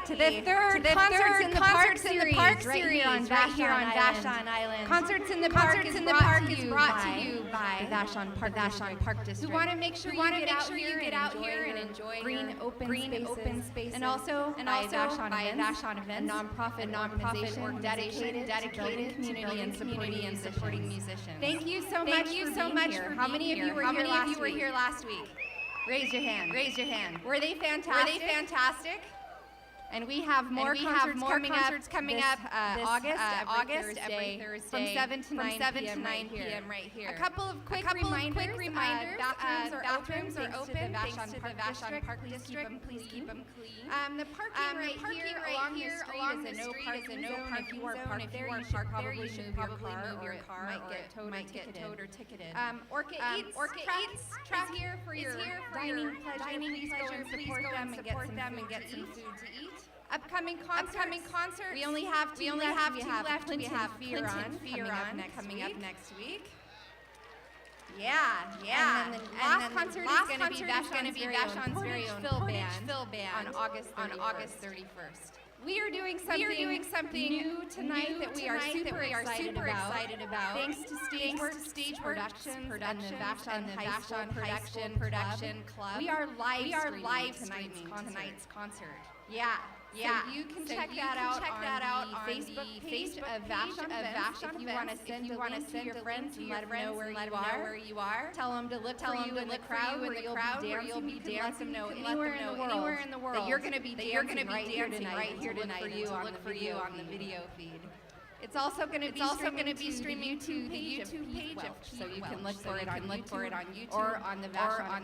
to the third Concerts in the Park series right here on Vashon Island. Concerts in the Park is brought to you by the Vashon Park District. We want to make sure you get out here and enjoy green open spaces. And also by Vashon Events, a nonprofit organization dedicated to building community and supporting musicians. Thank you so much for being here. How many of you were here last week? Raise your hand. Were they fantastic? And we have more concerts coming up August every Thursday from 7 to 9 p.m. right here. A couple of quick reminders. Bathrooms are open thanks to the Vashon Park District. Please keep them clean. The parking right here along the street is a no parking zone. If you are parked there, you should probably move your car or might get towed or ticketed. Orchid Eats is here for your dining pleasure. Please go and support them and get some food to eat. Upcoming concerts. We only have two left. We have Clinton Fearon coming up next week. Yeah. And then the last concert is going to be Vashon's very own Phil Band on August 31st. We are doing something new tonight that we are super excited about. Thanks to Stageworks and the Vashon High School Production Club. We are live streaming tonight's concert. Yeah. So you can check that out on the Facebook page of Vashon. If you want to send a link to your friends and let them know where you are. Tell them to look for you in the crowd where you'll be dancing. Know anywhere in the world that you're going to be dancing right here tonight. Look for you on the video feed. It's also going to be streaming to the YouTube page of so you can look for it on YouTube or on the Vashon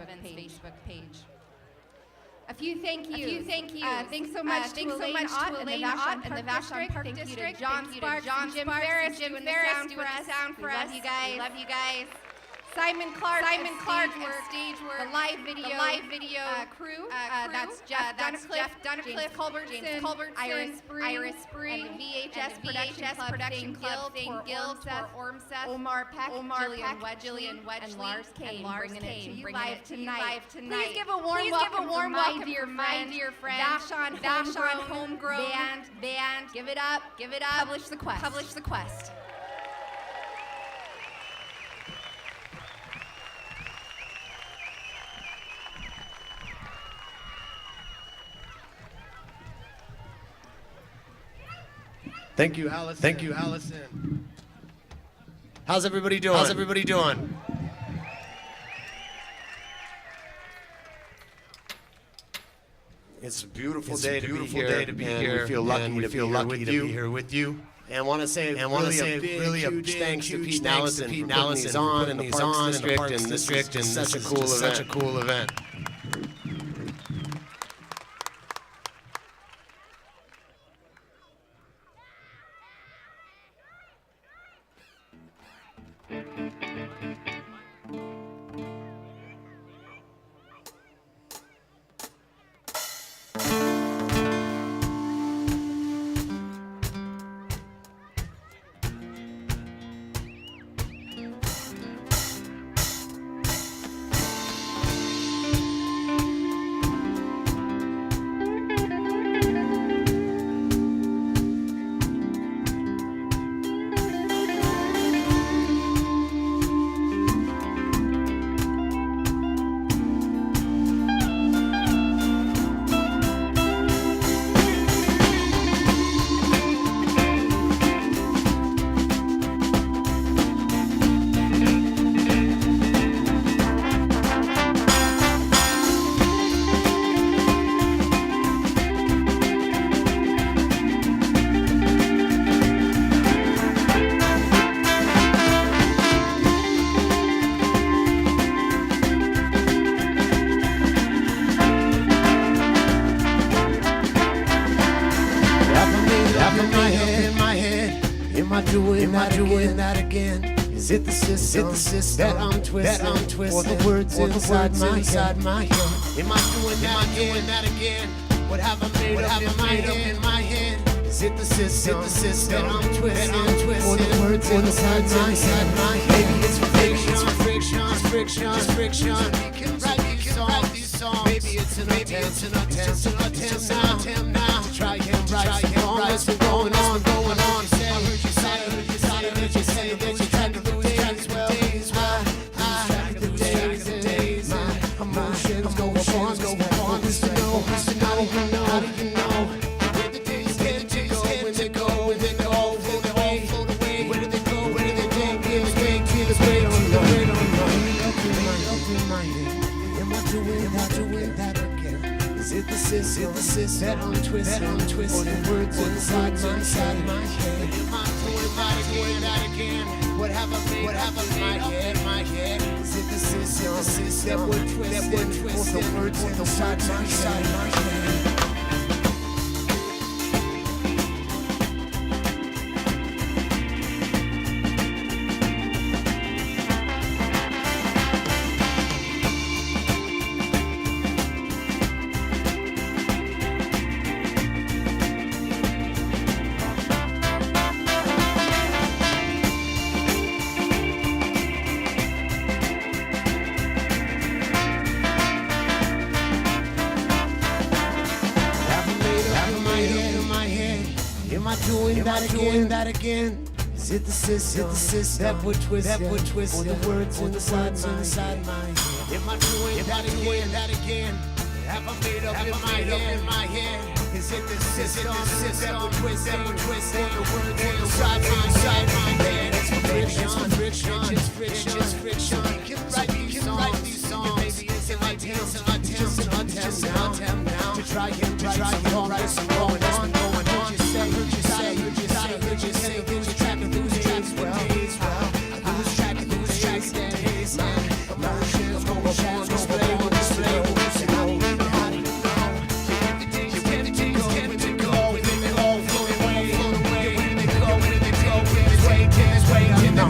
Events Facebook page. A few thank yous. Thanks so much to Elaine Ott and the Vashon Park District. Thank you to John Sparks and Jim Farris doing the sound for us. Love you guys. Simon Clark of Stageworks, the live video crew. That's Jeff Dunnicliff, Culbertson, Iris Spree, and the VHS Production Club, Thane Gill, Tor Ormseth, Omar Peck, Jillian, Wegley, and Lars, Cain, bringing it to you live tonight. Please give a warm welcome my dear friend, Vashon homegrown band. Give it up. Publish the quest. Thank you, Allison. How's everybody doing? It's a beautiful day to be here. We feel lucky to be here with you. And want to say really a big thanks to Pete Allison for putting these on in the Parks District, and such a cool event. Am I doing that again? Is it the system that I'm twisting? Or the words inside my head? Am I doing that again? What have I made up in my head? Is it the system that I'm twisting? Or the words inside my head? Maybe it's friction. We can write these songs. Maybe it's an attempt, it's an attempt now to try and right some wrong that's been going on. I heard you say that you tried to lose track of the days. Lose track of the days. My emotions go on. Who's to know? How do you know? Where the days get to go, when they go, float away. Where do they go? Wait on my head. Am I doing that again? Is it the system that I'm twisting? Or the words inside my head? Am I doing that again? What have I made in my head? Is it the system that we're twisting? Or the words inside my head? Doing that again? Is it the system that would twist? Or the words inside my head? Am I doing that again? Have I made up in my head? Is it the system that would twist? Or the words inside my head? It's friction. We can write these songs. Maybe it's an attempt now to try and right some wrong that's been going on. Heard you say, lose track of those days. Well, I lose track of those days. My emotions go on display. How do you know? Where the days get to go, when they all float away. Where they go, this way, no.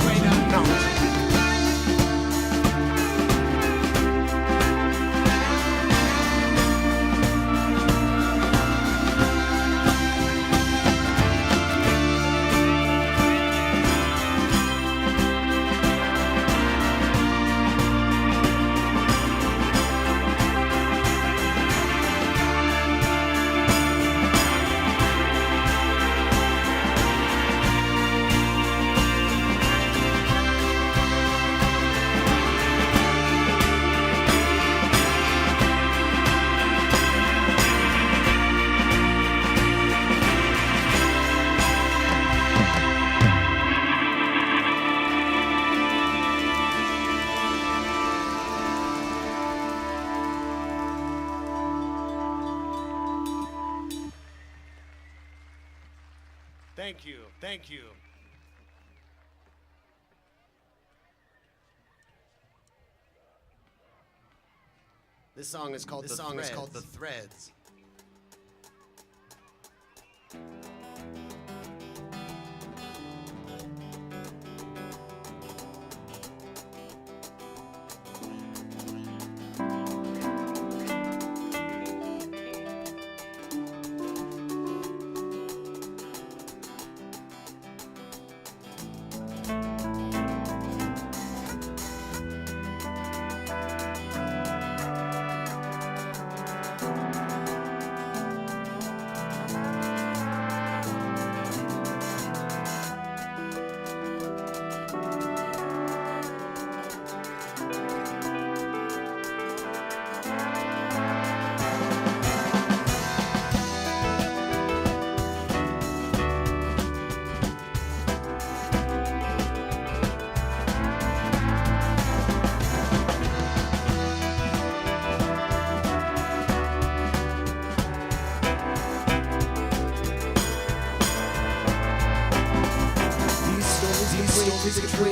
Thank you. This song is called The Threads.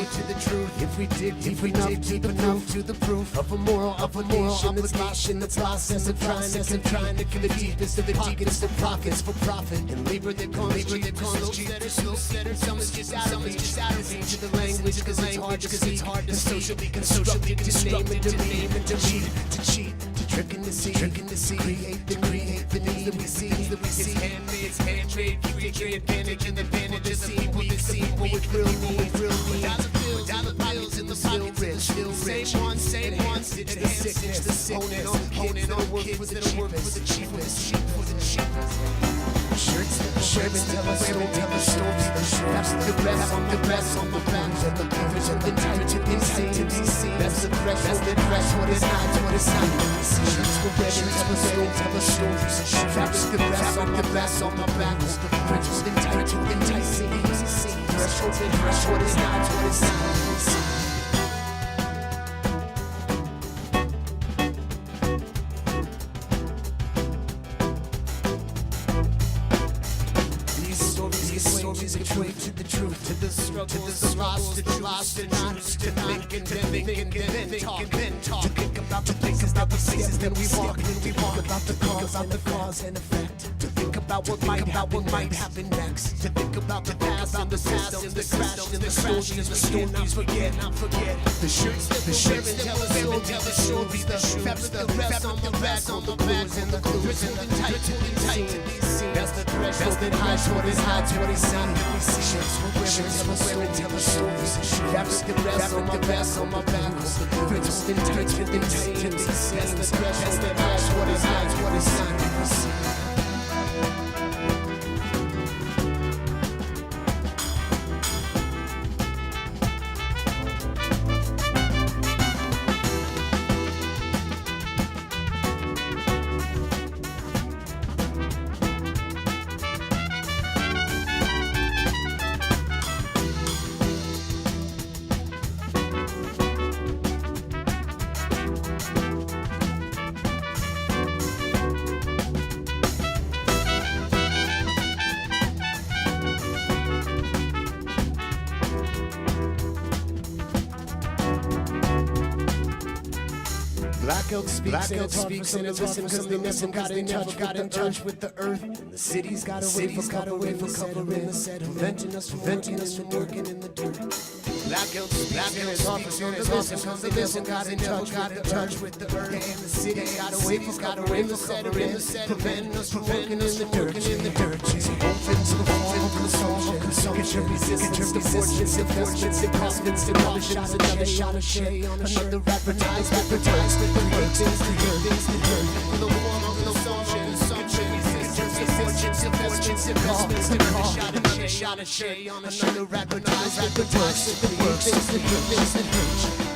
To the truth, if we dig deep enough to the proof of a moral obligation that's lost as a trying to give the deepest of pockets for profit and labor that comes cheap that are slow setter. Some is just out of reach to the language because it's hard to socially constructed to name and to cheat, to trick and deceive, create the needs that we see. It's handmade, you take advantage and advantage of the people that see what it really means. dollar bills in the pockets rich. Same ones, it the sickness. Honing on kids that work for the cheapest. Shirts tell a story. That's the best on my back. The beavers and the tight to be seen. That's the threshold, what is not. Shirts for red, tell a story. That's the best on my back. The beavers and tight to be seen. Threshold, what is not. Equate to the truth, to the struggles, the lost, the not, to think and then talk, to think about the places that we walk, about the cause and effect, to think about what might happen next, to think about the past and the crash and the stories, forget, not forget. The shirts tell the stories, the straps, the rest on the back, and the clues, and the tight to be seen. That's the threshold that hides what is seen. We see shirts wearing, tell the stories. Straps, the rest on my back, the clues, and tight to be seen. That's the threshold that hides what is seen. We see. Black Elk speaks and listen because they never got in touch with the earth. And the city's got away for cover in the set, preventing us from working in the dirt. Black Elk speaks and listen because they never got in touch with the earth. And the city's got away for cover in the set, preventing us from working in the dirt. Chasing opens the form of consumption. Get your resistance, the fortunes, investments, investments, another shot of shade, another advertisement with the things to hurt, the warm of consumption, fortunes, investments, another shot of shade, another advertisement with the things that hurt.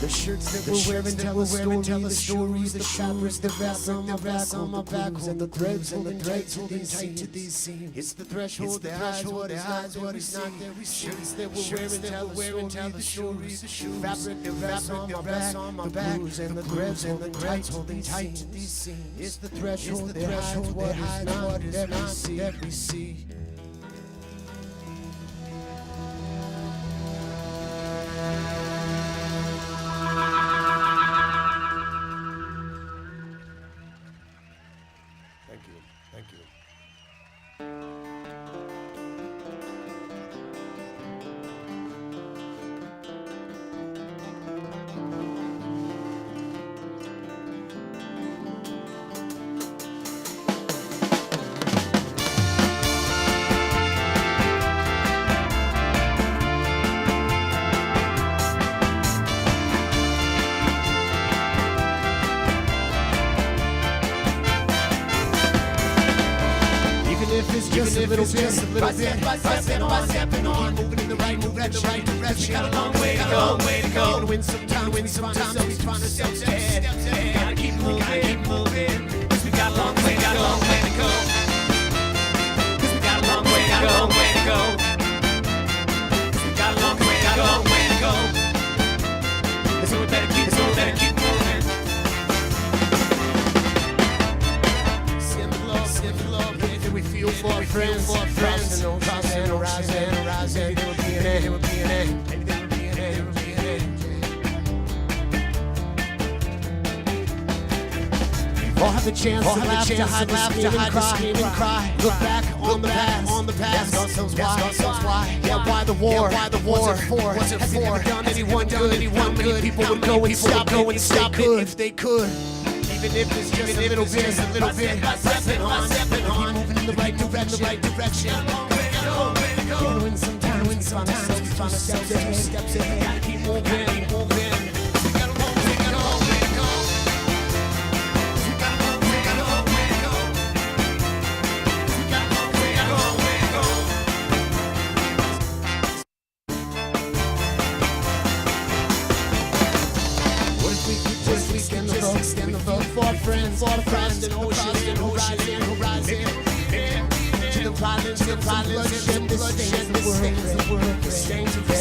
The shirts that we're wearing tell the stories, the fabrics, the vest on my back, and the threads holding tight to these seams. It's the threshold that hides what is not there. Shirts that we're wearing tell the stories, the fabric, the vest on my back, and the threads holding tight to these seams. It's the threshold that hides what is not that we see. Just a little bit, by stepping on, moving in the right direction. Got a long way to go. Win some time, we find ourselves ahead. Gotta keep moving, cause we got a long way to go. Cause we got a long way to go. Cause we got a long way to go. So we better keep moving. Simple, we feel for our friends, and rising, there will be an end, all have the chance to laugh, to hide the scream and cry. Look back on the past, ask ourselves why. Yeah, why the war? What's it for? Has it done anyone good? How many people would go and stop it if they could? Even if it's just a little bit, by stepping on, moving in the right direction. Gotta win some time, we find ourselves ahead. Steps ahead, gotta keep moving. We got a long way to go. We got a long way to go. What if we could just extend the vote for our friends, across an ocean, horizon. To the violence, bloodshed, the stains of the world, the stains of dread.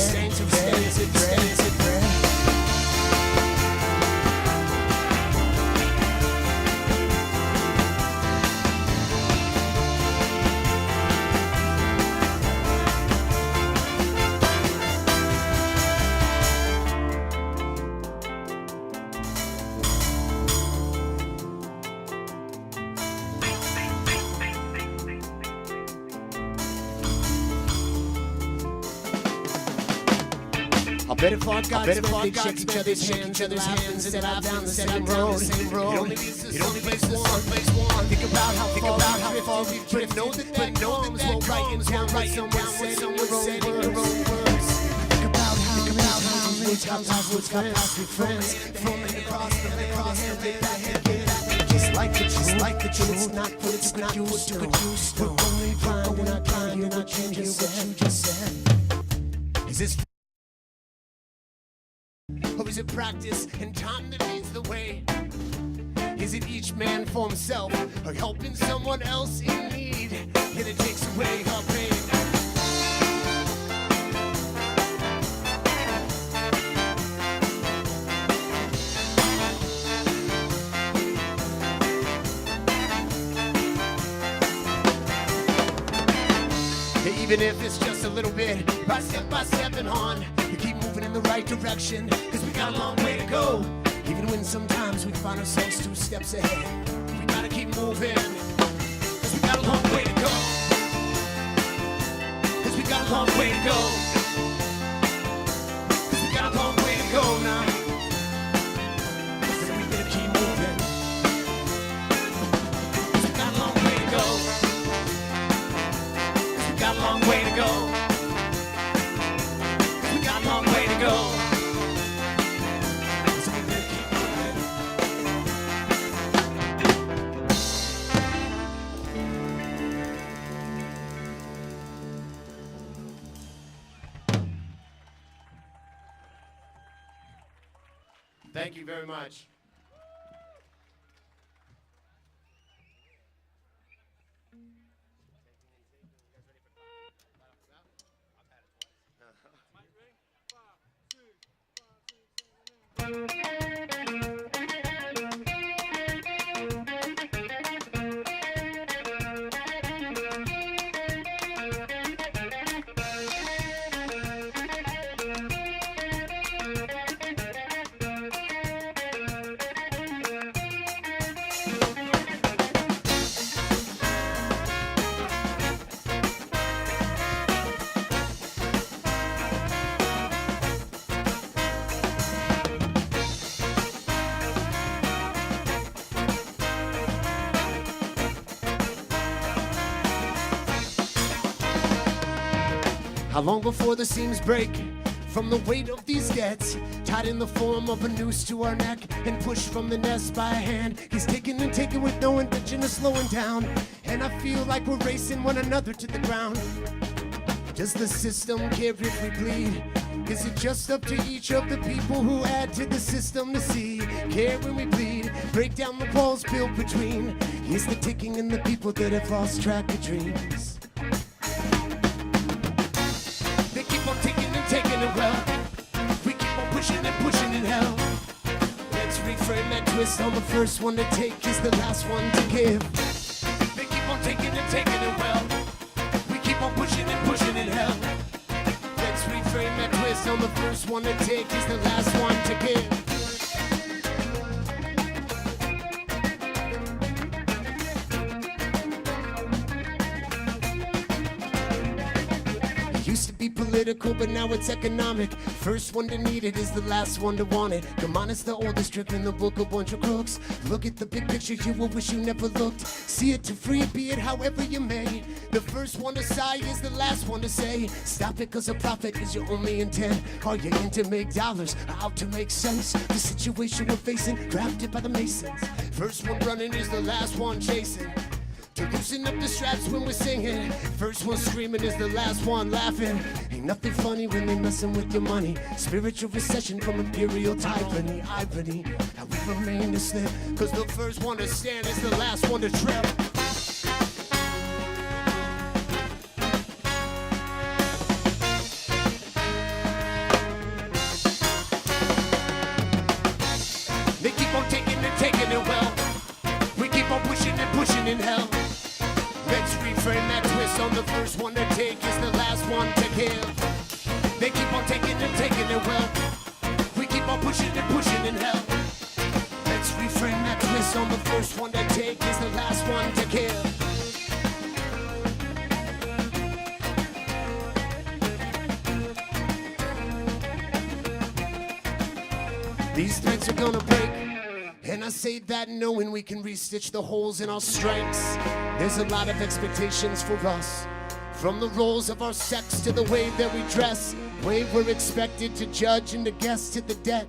I bet if our gods they'd shake each other's hands and laugh down the same road. It only plays one. Think about how far we've drifted. Know that norms won't write in down what someone said in your own words. Think about how woods got past with friends. From across the just like the truth. It's not used to. We're only blind, we're not changing what you just said. Is this? Or is it practice and time that leads the way? Is it each man for himself or helping someone else in need? And it takes away our pain. Even if it's just a little bit, by stepping on, we keep moving in the right direction, cause we got a long way to go. Even when sometimes we find ourselves 2 steps ahead, we gotta keep moving, cause we got a long way to go. Cause we got a long way to go. Cause we got a long way to go now. So we better keep moving. Cause we got a long way to go. Got a long way to go. We got a long way to go. So we better keep moving. Thank you very much. How long before the seams break from the weight of these debts, tied in the form of a noose to our neck and pushed from the nest by a hand? He's taking and taking with no intention of slowing down, and I feel like we're racing one another to the ground. Does the system care if we bleed? Is it just up to each of the people who add to the system to see? Care when we bleed, break down the walls built between. Is the ticking and the people that have lost track of dreams? Taking it well, we keep on pushing and pushing in hell. Let's reframe that twist on the first one to take is the last one to give. They keep on taking and taking it well, we keep on pushing and pushing in hell. Let's reframe that twist on the first one to take is the last one to give. Political, but now it's economic. First one to need it is the last one to want it. Come on, it's the oldest trick in the book, a bunch of crooks. Look at the big picture, you will wish you never looked. See it to free it, be it however you may. The first one to sigh is the last one to say. Stop it, cause a profit is your only intent. Are you in to make dollars, out to make sense? The situation we're facing, crafted by the Masons. First one running is the last one chasing. To loosen up the straps when we're singing. First one screaming is the last one laughing. Ain't nothing funny when they messing with your money. Spiritual recession from imperial tyranny. Irony, how we remain to slip. Cause the first one to stand is the last one to trip. They keep on taking and taking it well. We keep on pushing and pushing in hell. Let's reframe that twist on the first one to take is the last one to give. They keep on taking and taking it well. We keep on pushing and pushing in hell. Let's reframe that twist on the first one to take is the last one to give. These threads are gonna break. And I say that knowing we can restitch the holes in our strengths. There's a lot of expectations for us, from the roles of our sex to the way that we dress. Way we're expected to judge and to guess to the debt.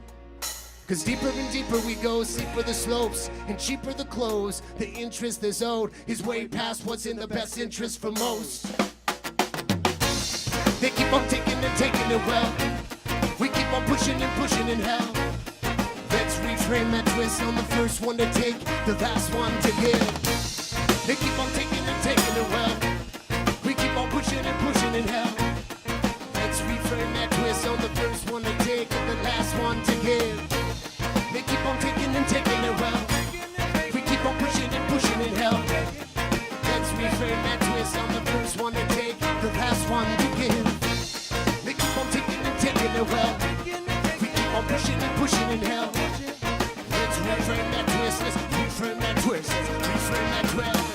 Cause deeper and deeper we go, steeper the slopes and cheaper the clothes. The interest that's owed is way past what's in the best interest for most. They keep on taking and taking it well. We keep on pushing and pushing in hell. Let's reframe that twist on the first one to take, the last one to give. They keep on taking and taking it well. We keep on pushing and pushing in hell. Let's reframe that twist on the first one to take, and the last one to give. They keep on taking and taking it well. We keep on pushing and pushing in hell. Let's reframe that twist on the first one to take, the last one to give. They keep on taking and taking it well. We keep on pushing and pushing in hell. Let's reframe that twist, let's reframe that twist, let's reframe that twist.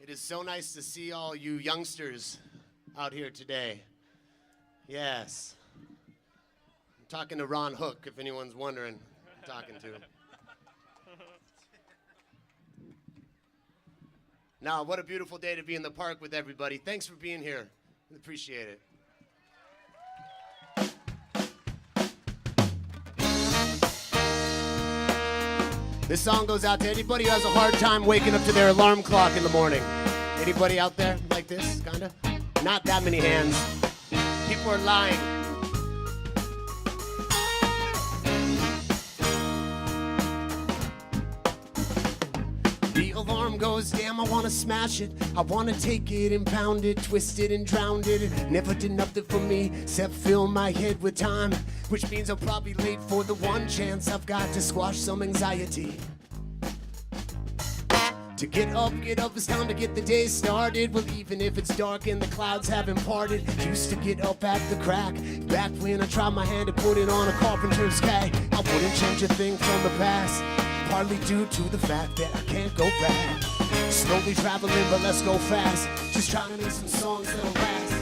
It is so nice to see all you youngsters out here today. Yes. I'm talking to Ron Hook, if anyone's wondering who I'm talking to. Now, what a beautiful day to be in the park with everybody. Thanks for being here. We appreciate it. This song goes out to anybody who has a hard time waking up to their alarm clock in the morning. Anybody out there like this, kinda? Not that many hands. People are lying. The alarm goes, damn, I wanna smash it. I wanna take it and pound it, twist it and drown it. Never did nothing for me except fill my head with time, which means I'm probably late for the one chance I've got to squash some anxiety. To get up, it's time to get the day started. Well, even if it's dark and the clouds haven't parted, used to get up at the crack. Back when I tried my hand to put it on a carpenter's keg, I wouldn't change a thing from the past, partly due to the fact that I can't go back. Slowly traveling, but let's go fast. Just trying to make some songs that'll last.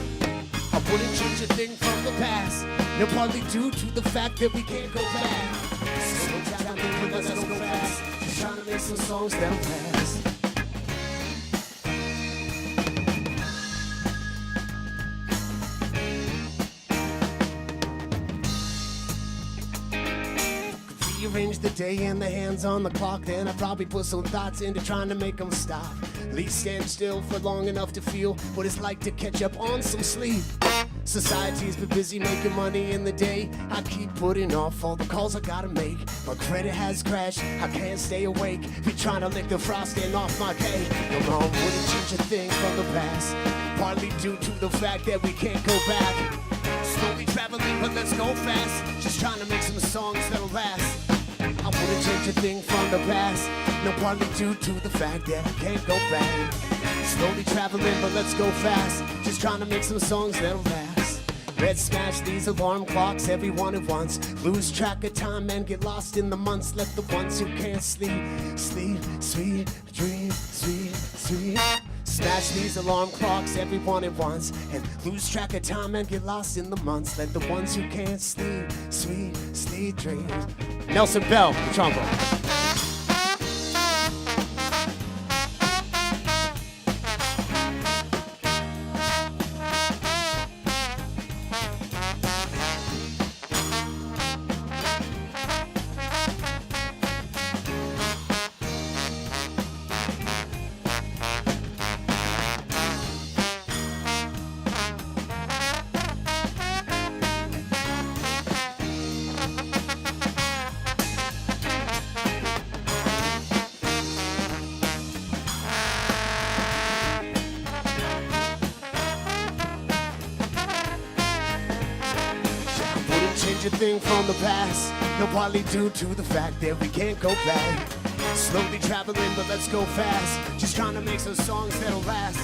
I wouldn't change a thing from the past, no, partly due to the fact that we can't go back. Slowly traveling, but let's go fast. Just trying to make some songs that'll last. Rearrange the day and the hands on the clock, then I probably put some thoughts into trying to make them stop. At least stand still for long enough to feel what it's like to catch up on some sleep. Society's been busy making money in the day. I keep putting off all the calls I gotta make. My credit has crashed, I can't stay awake. Be trying to lick the frosting off my cake. No, I wouldn't change a thing from the past, partly due to the fact that we can't go back. Slowly traveling, but let's go fast. Just trying to make some songs that'll last. I wouldn't change a thing from the past, no, partly due to the fact that I can't go back. Slowly traveling, but let's go fast. Just trying to make some songs that'll last. Let's smash these alarm clocks, everyone at once. Lose track of time and get lost in the months. Let the ones who can't sleep, sleep, sweet dreams, sweet, sweet. Smash these alarm clocks, everyone at once, and lose track of time and get lost in the months. Let the ones who can't sleep, sweet, sleep dreams. Nelson Bell, the trombone. Thing from the past, no, partly due to the fact that we can't go back. Slowly traveling, but let's go fast. Just trying to make some songs that'll last.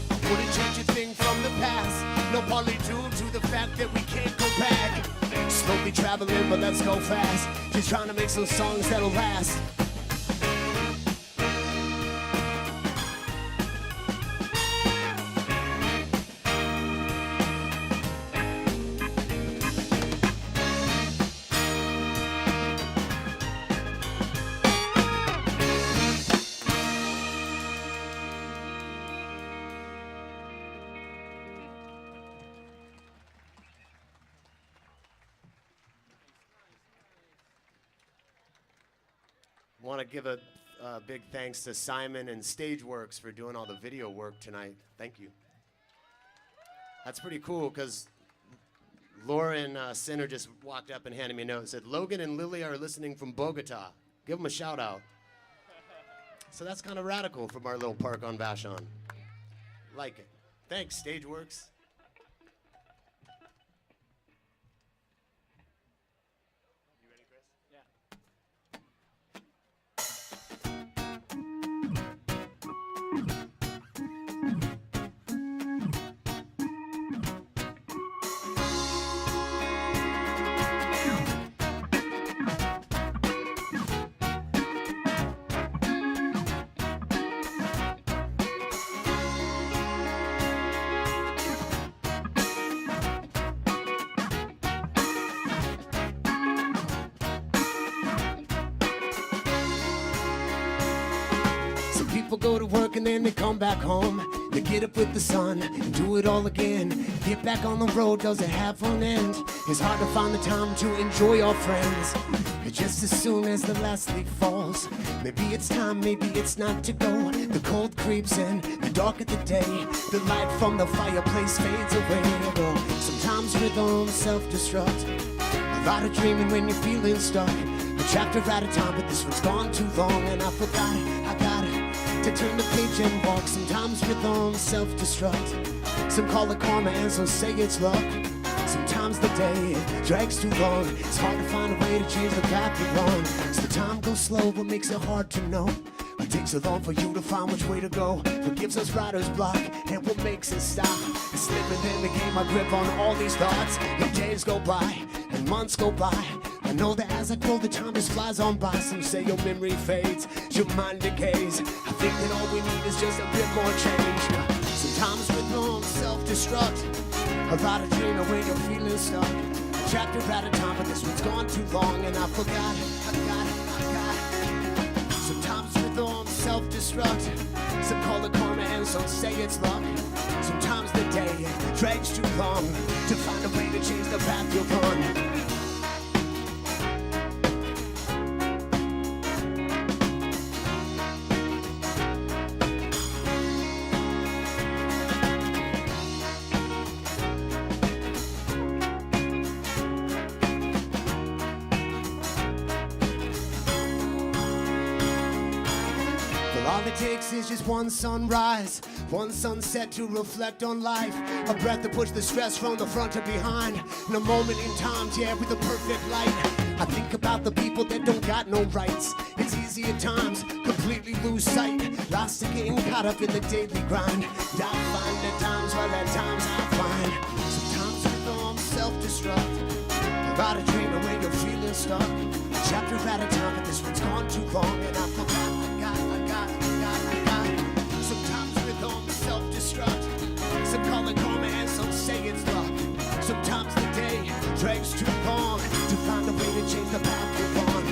Wouldn't change a thing from the past, no, partly due to the fact that we can't go back. Slowly traveling, but let's go fast. Just trying to make some songs that'll last. I want to give a big thanks to Simon and Stageworks for doing all the video work tonight. Thank you. That's pretty cool because Lauren Sinner just walked up and handed me a note and said, Logan and Lily are listening from Bogota. Give them a shout out. So that's kind of radical from our little park on Vashon. Like it. Thanks, Stageworks. people go to work and then they come back home. They get up with the sun and do it all again. Get back on the road, does it have an end? It's hard to find the time to enjoy our friends. Just as soon as the last leaf falls, maybe it's time, maybe it's not to go. The cold creeps in, the dark of the day, the light from the fireplace fades away. Sometimes rhythm self-destruct. A lot of dreaming when you're feeling stuck. A chapter at a time, but this one's gone too long. And I forgot, I got to turn the page and walk. Sometimes rhythm self-destruct. Some call it karma and some say it's luck. Sometimes the day drags too long. It's hard to find a way to change the path you're on. So the time goes slow, what makes it hard to know? What takes so long for you to find which way to go? What gives us writer's block and what makes it stop? It's slipping in the game, I grip on all these thoughts. And days go by and months go by. I know that as I grow, the time just flies on by. Some say your memory fades, your mind decays. I think that all we need is just a bit more change. Sometimes rhythm self-destruct. A lot of dreaming when you're feeling stuck. A chapter at a time, but this one's gone too long. And I forgot, I got. Sometimes rhythm self-destruct. Some call it karma and some say it's luck. Sometimes the day drags too long to find a way to change the path you're on. Is just one sunrise, one sunset to reflect on life. A breath to push the stress from the front to behind. In a moment in time, yeah, with a perfect light. I think about the people that don't got no rights. It's easy at times, completely lose sight. Lost and getting caught up in the daily grind. I find at times, while at times I find. Sometimes rhythm self-destruct. About a dream when you're feeling stuck. A chapter at a time, but this one's gone too long. And I forgot, I got. Sometimes rhythm self-destruct. Some call it karma and some say it's luck. Sometimes the day drags too long to find a way to change the path you're on.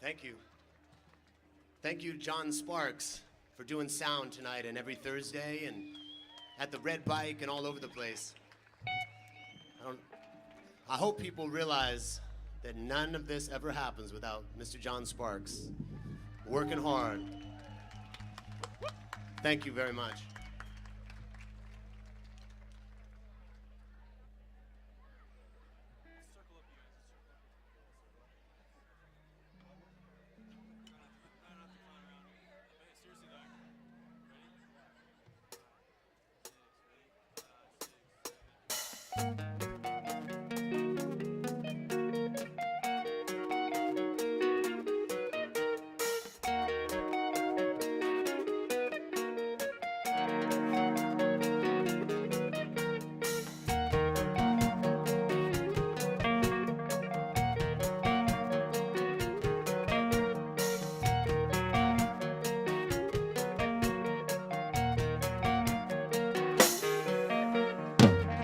Thank you. Thank you, John Sparks, for doing sound tonight and every Thursday and at the Red Bike and all over the place. I hope people realize that none of this ever happens without Mr. John Sparks working hard. Thank you very much.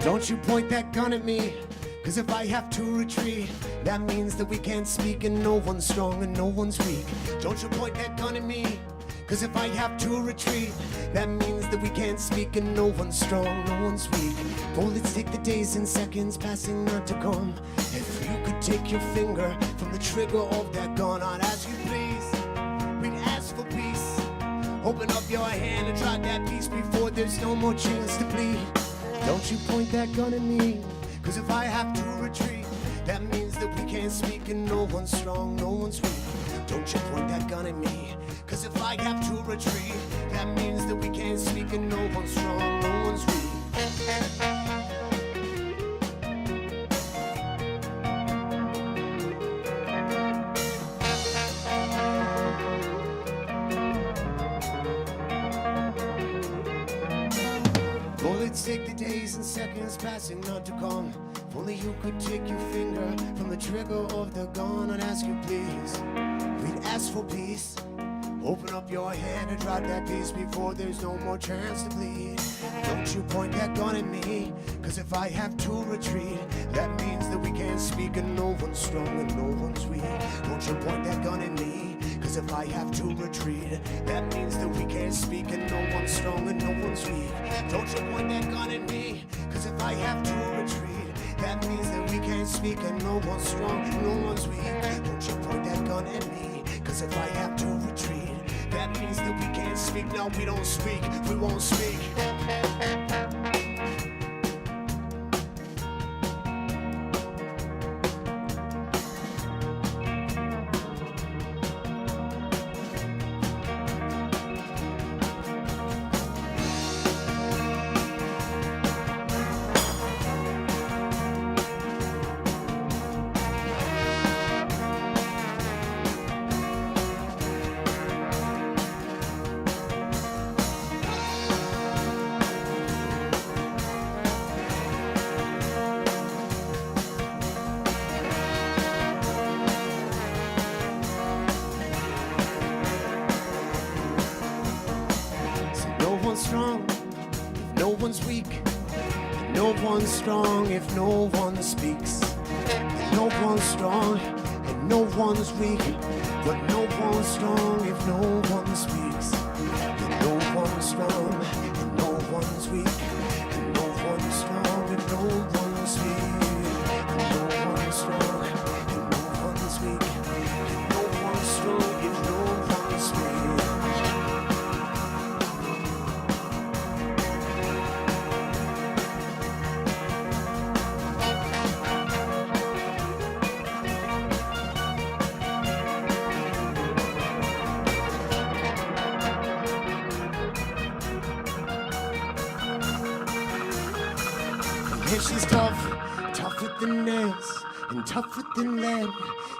Don't you point that gun at me, cause if I have to retreat, that means that we can't speak and no one's strong and no one's weak. Don't you point that gun at me, cause if I have to retreat, that means that we can't speak and no one's strong, no one's weak. Bullets take the days and seconds passing not to come. If you could take your finger from the trigger of that gun, I'd ask you please, we'd ask for peace. Open up your hand and try that peace before there's no more chance to bleed. Don't you point that gun at me, cause if I have to retreat, that means that we can't speak and no one's strong, no one's weak. Don't you point that gun at me, cause if I have to retreat, that means that we can't speak and no one's strong, no one's weak. it's take the days and seconds passing not to come. If only you could take your finger from the trigger of the gun and ask you please. We'd ask for peace. Open up your hand and drop that piece before there's no more chance to bleed. Don't you point that gun at me, cause if I have to retreat, that means that we can't speak and no one's strong and no one's weak. Don't you point that gun at me, cause if I have to retreat, that means that we can't speak and no one's strong and no one's weak. Don't you point that gun at me, cause if I have to retreat, that means that we can't speak and no one's strong and no one's weak. Don't you point that gun at me, cause if I have to retreat, that means that we can't speak. No, we don't speak, we won't speak. Strong if no one's weak, and no one's strong if no one speaks. And no one's strong and no one's weak, but no one's strong if no one speaks. And no one's strong and no one's weak, and no one's strong if no one speaks. And no one's strong and no one's weak, and no one's strong if no one speaks. And she's tough, tougher than nails, and tougher than lead.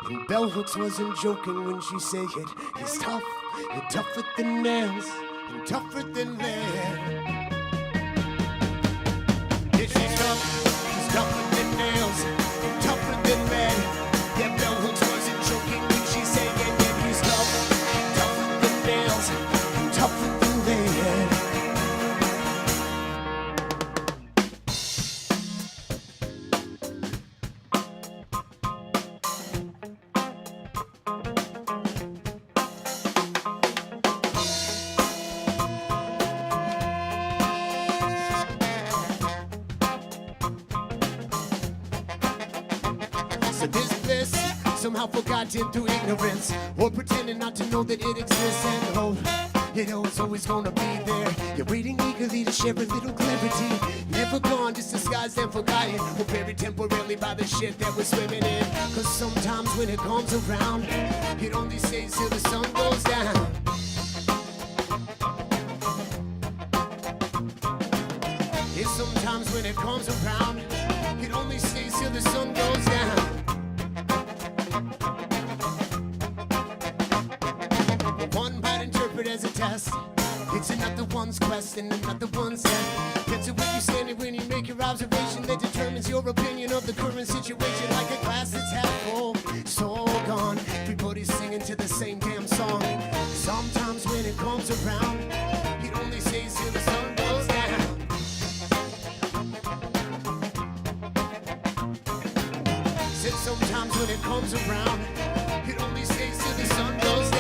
And Bell Hooks wasn't joking when she said it. He's tough, and tougher than nails, and tougher than lead. Yeah, she's tougher than nails, and tougher than lead. Yeah, Bell Hooks wasn't joking when she said it. Yeah, he's tougher than nails, and tougher than lead. So this bliss somehow forgotten through ignorance, or pretending not to know that it exists. And oh, you know it's always gonna be there. You're waiting eagerly to share a little clarity. Never gone, just disguised and forgotten, or buried temporarily by the shit that we're swimming in. Cause sometimes when it comes around, it only stays till the sun goes down. Yeah, sometimes when it comes around, it only stays till the sun goes down. One might interpret as a test. It's another one's quest and another one's end. Gets it where you stand and when you make your observation that determines your opinion of the current situation. Like a glass that's half full, so gone. Everybody's singing to the same damn song. Sometimes when it comes around, it only stays till the sun goes down. Said sometimes when it comes around, it only stays till the sun goes down.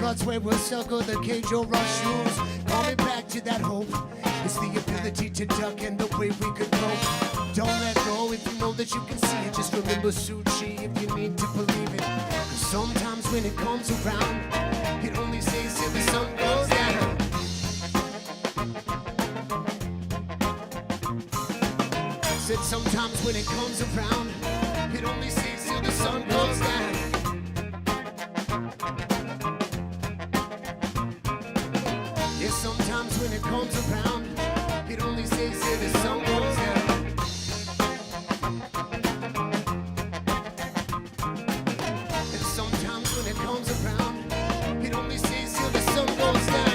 ruts where we'll circle the cage or rush rules. Call me back to that hope. It's the ability to duck and the way we could cope. Don't let go if you know that you can see it. Just remember Suchi if you need to believe it. 'Cause sometimes when it comes around, it only stays till the sun goes down. Said sometimes when it comes around, it only stays till the sun goes down. Yes, sometimes when it comes around, it only stays till the sun goes down. And sometimes when it comes around, it only stays till the sun goes down.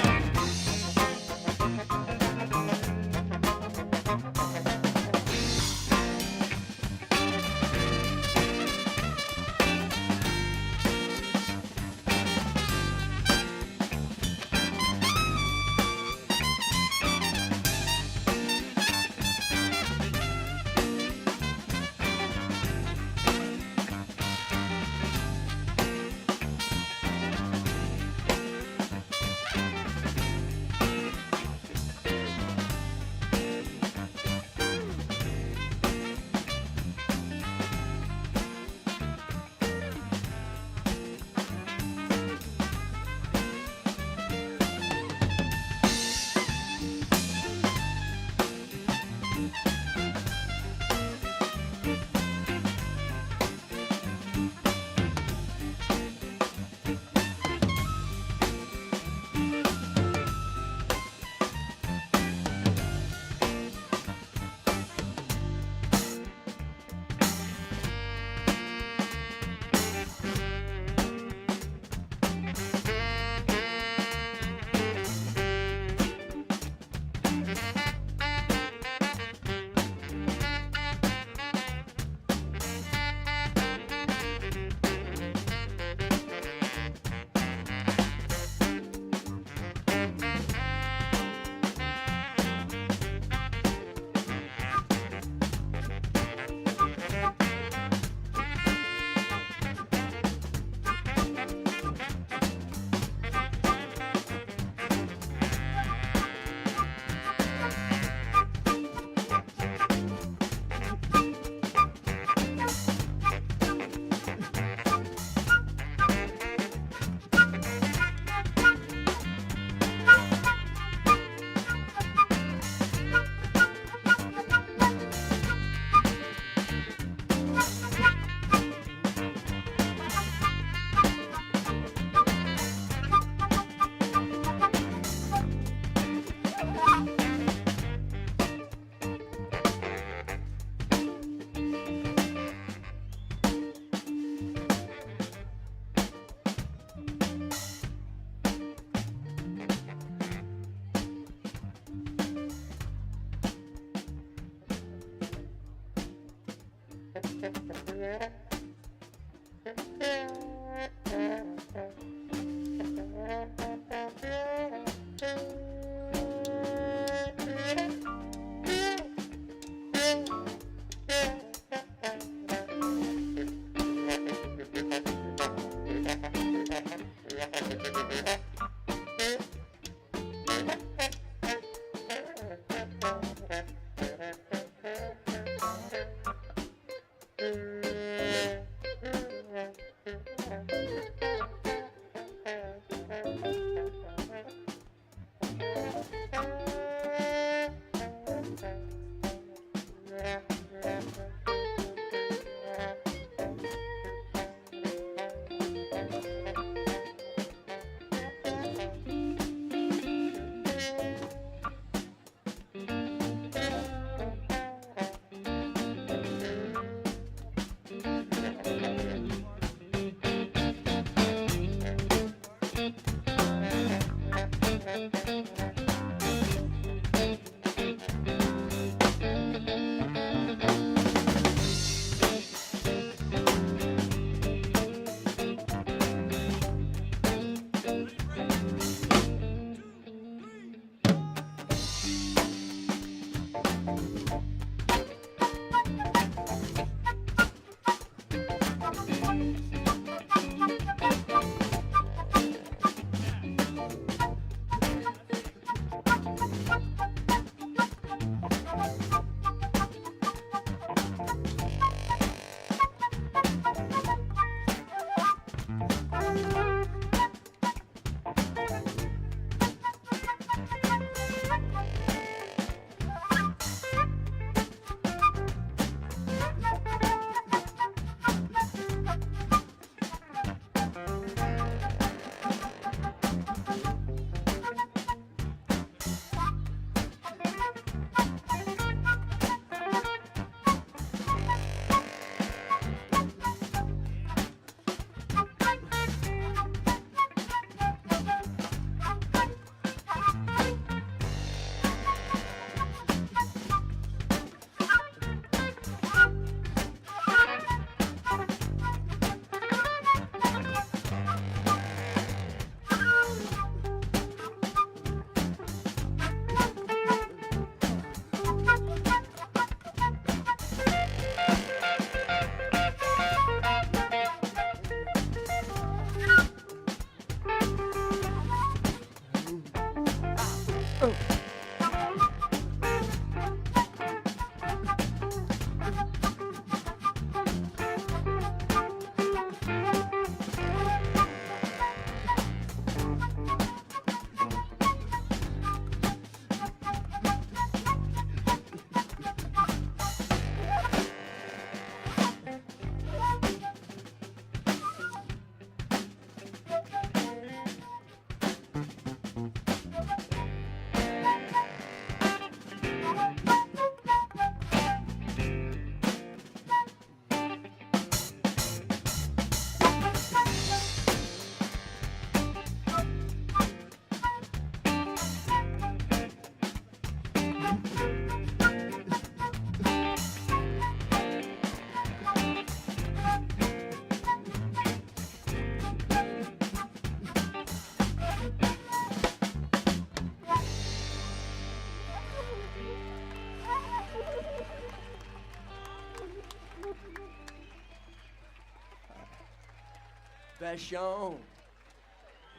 Vashon.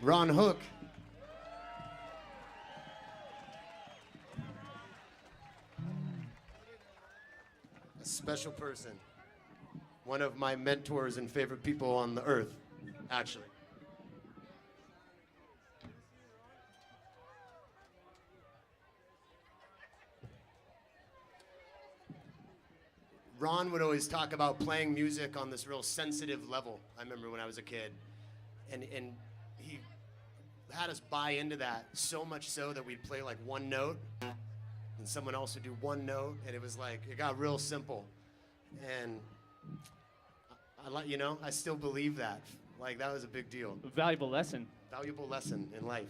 Ron Hook. A special person. One of my mentors and favorite people on the earth, actually. Ron would always talk about playing music on this real sensitive level. I remember when I was a kid. And he had us buy into that so much so that we'd play like one note and someone else would do one note, and it was like, it got real simple. And I still believe that. Like, that was a big deal. A valuable lesson. Valuable lesson in life.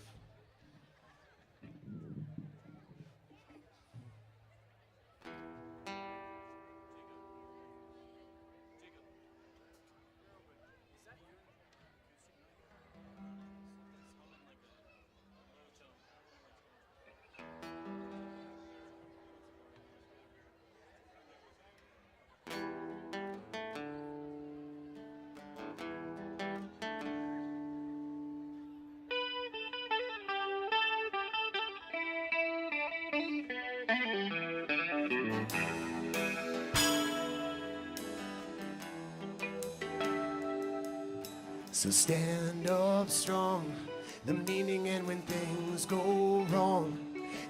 So stand up strong, the meaning and when things go wrong,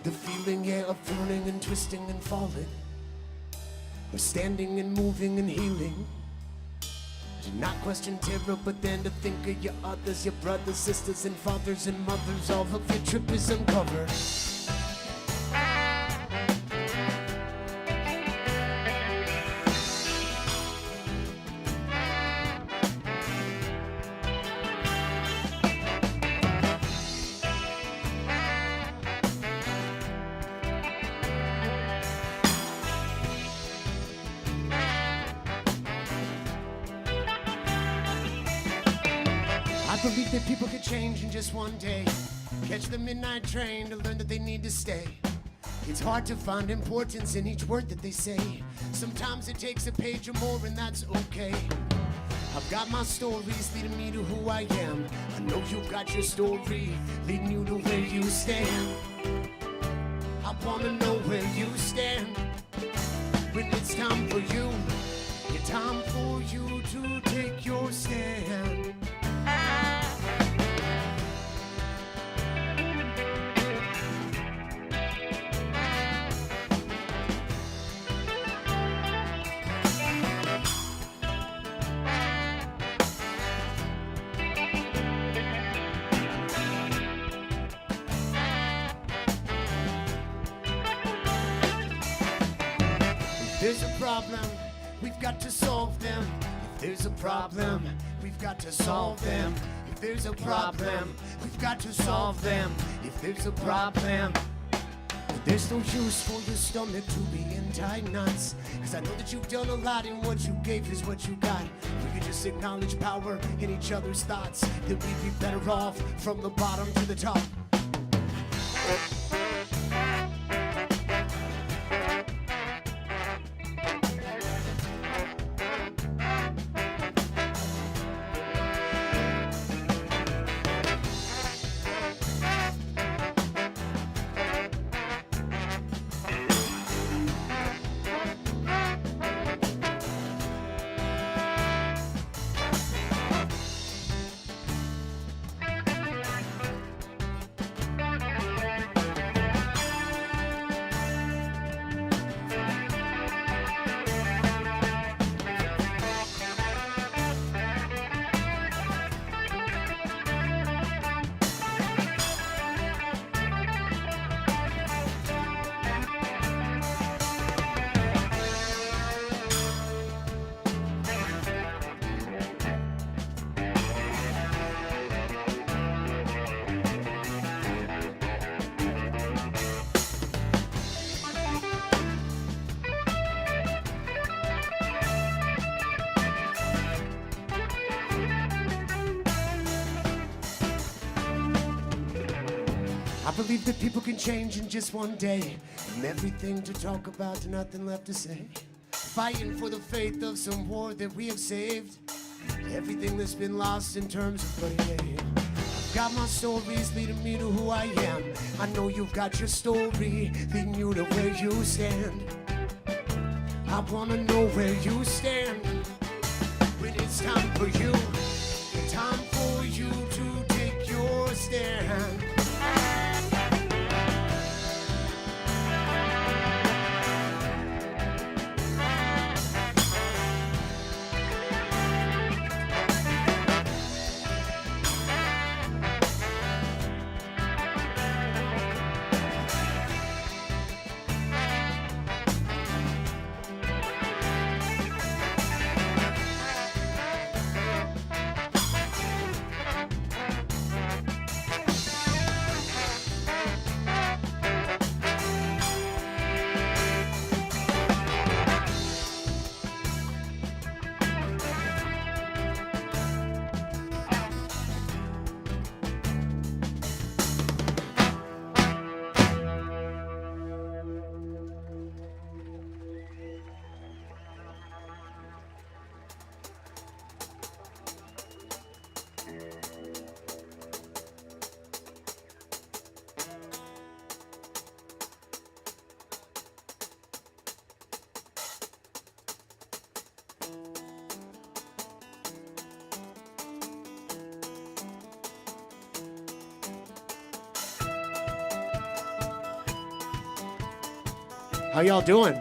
the feeling, yeah, of turning and twisting and falling, or standing and moving and healing. To not question terror, but then to think of your others, your brothers, sisters, and fathers and mothers. All of your trip is uncovered. I believe that people could change in just one day. Catch the midnight train to learn that they need to stay. It's hard to find importance in each word that they say. Sometimes it takes a page or more, and that's okay. I've got my stories leading me to who I am. I know you've got your story leading you to where you stand. I wanna know where you stand when it's time for you. It's time for you to take your stand. There's a problem, we've got to solve them. If there's a problem, we've got to solve them. If there's a problem, we've got to solve them. If there's a problem, but there's no use for your stomach to be in tight knots. Cause I know that you've done a lot and what you gave is what you got. We could just acknowledge power in each other's thoughts, that we'd be better off from the bottom to the top. I believe that people can change in just one day. From everything to talk about to nothing left to say. Fighting for the faith of some war that we have saved. Everything that's been lost in terms of bloody day. I've got my stories leading me to who I am. I know you've got your story leading you to where you stand. I wanna know where you stand when it's time for you. Time for you to take your stand. How y'all doing?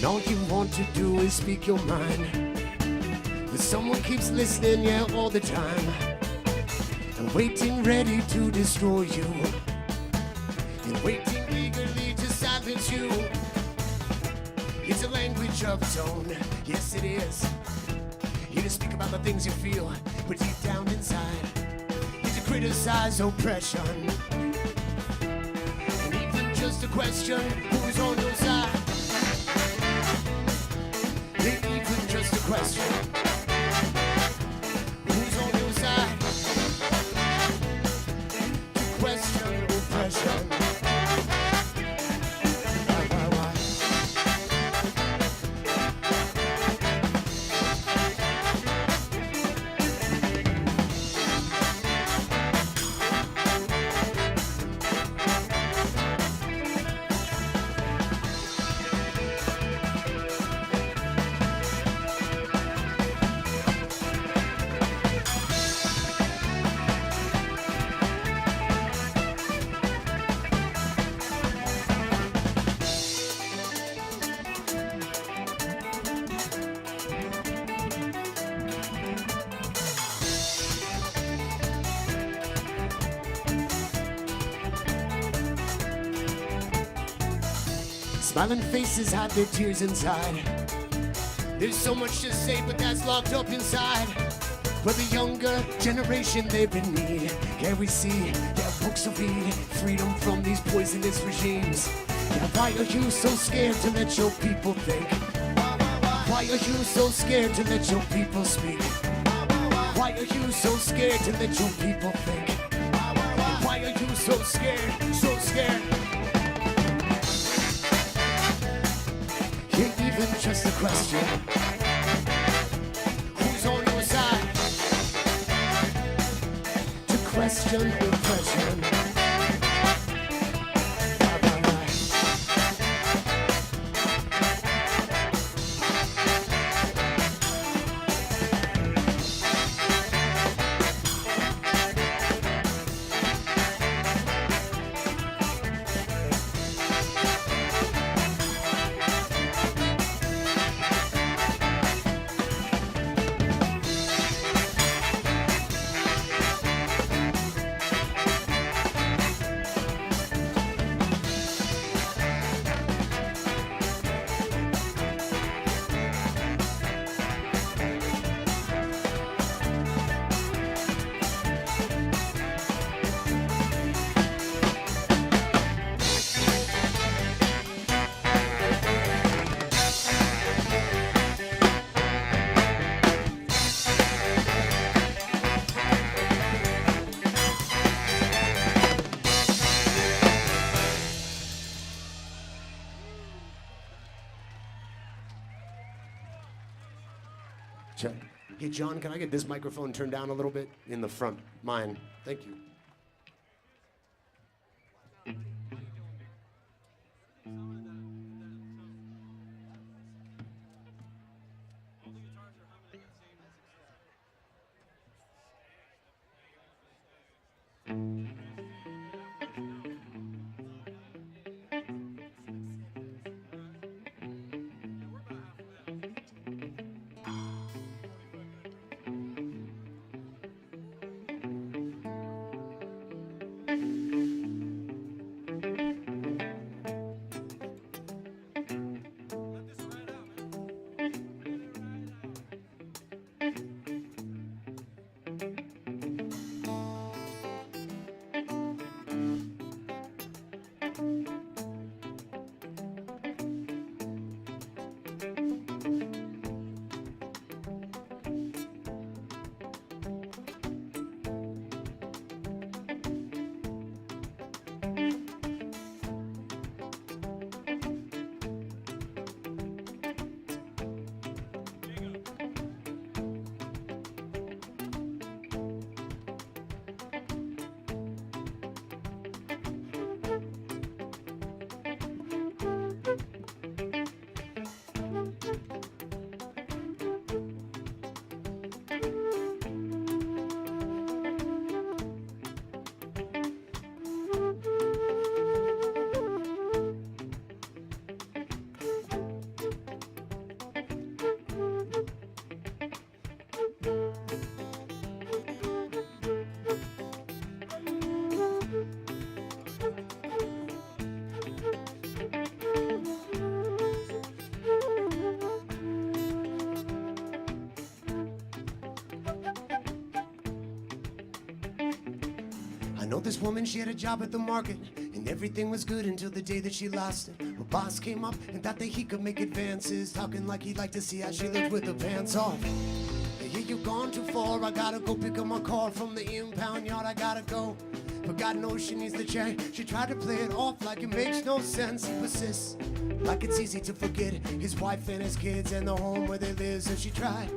All you want to do is speak your mind, but someone keeps listening, yeah, all the time, and waiting ready to destroy you, and waiting eagerly to silence you. It's a language of its own, yes it is. You to speak about the things you feel, but deep down inside, it's to criticize oppression, and even just a question, who's on your side? Even just a question. Who's on your side? To question oppression. Why? Smiling faces hide their tears inside. There's so much to say, but that's locked up inside. For the younger generation, they've been need. Can we see their books to read? Freedom from these poisonous regimes. Now why are you so scared to let your people think? Why are you so scared to let your people speak? Why are you so scared to let your people think? Why are you so scared, so scared? Even just a question. Who's on your side? To question oppression. Check. Hey, John, can I get this microphone turned down a little bit? In the front. Mine. Thank you. I know this woman, she had a job at the market, and everything was good until the day that she lost it. Her boss came up and thought that he could make advances, talking like he'd like to see how she lived with her pants off. Yeah, you've gone too far, I gotta go pick up my car from the impound yard, I gotta go. But God knows she needs to change. She tried to play it off like it makes no sense. He persists, like it's easy to forget his wife and his kids and the home where they live. So she tried,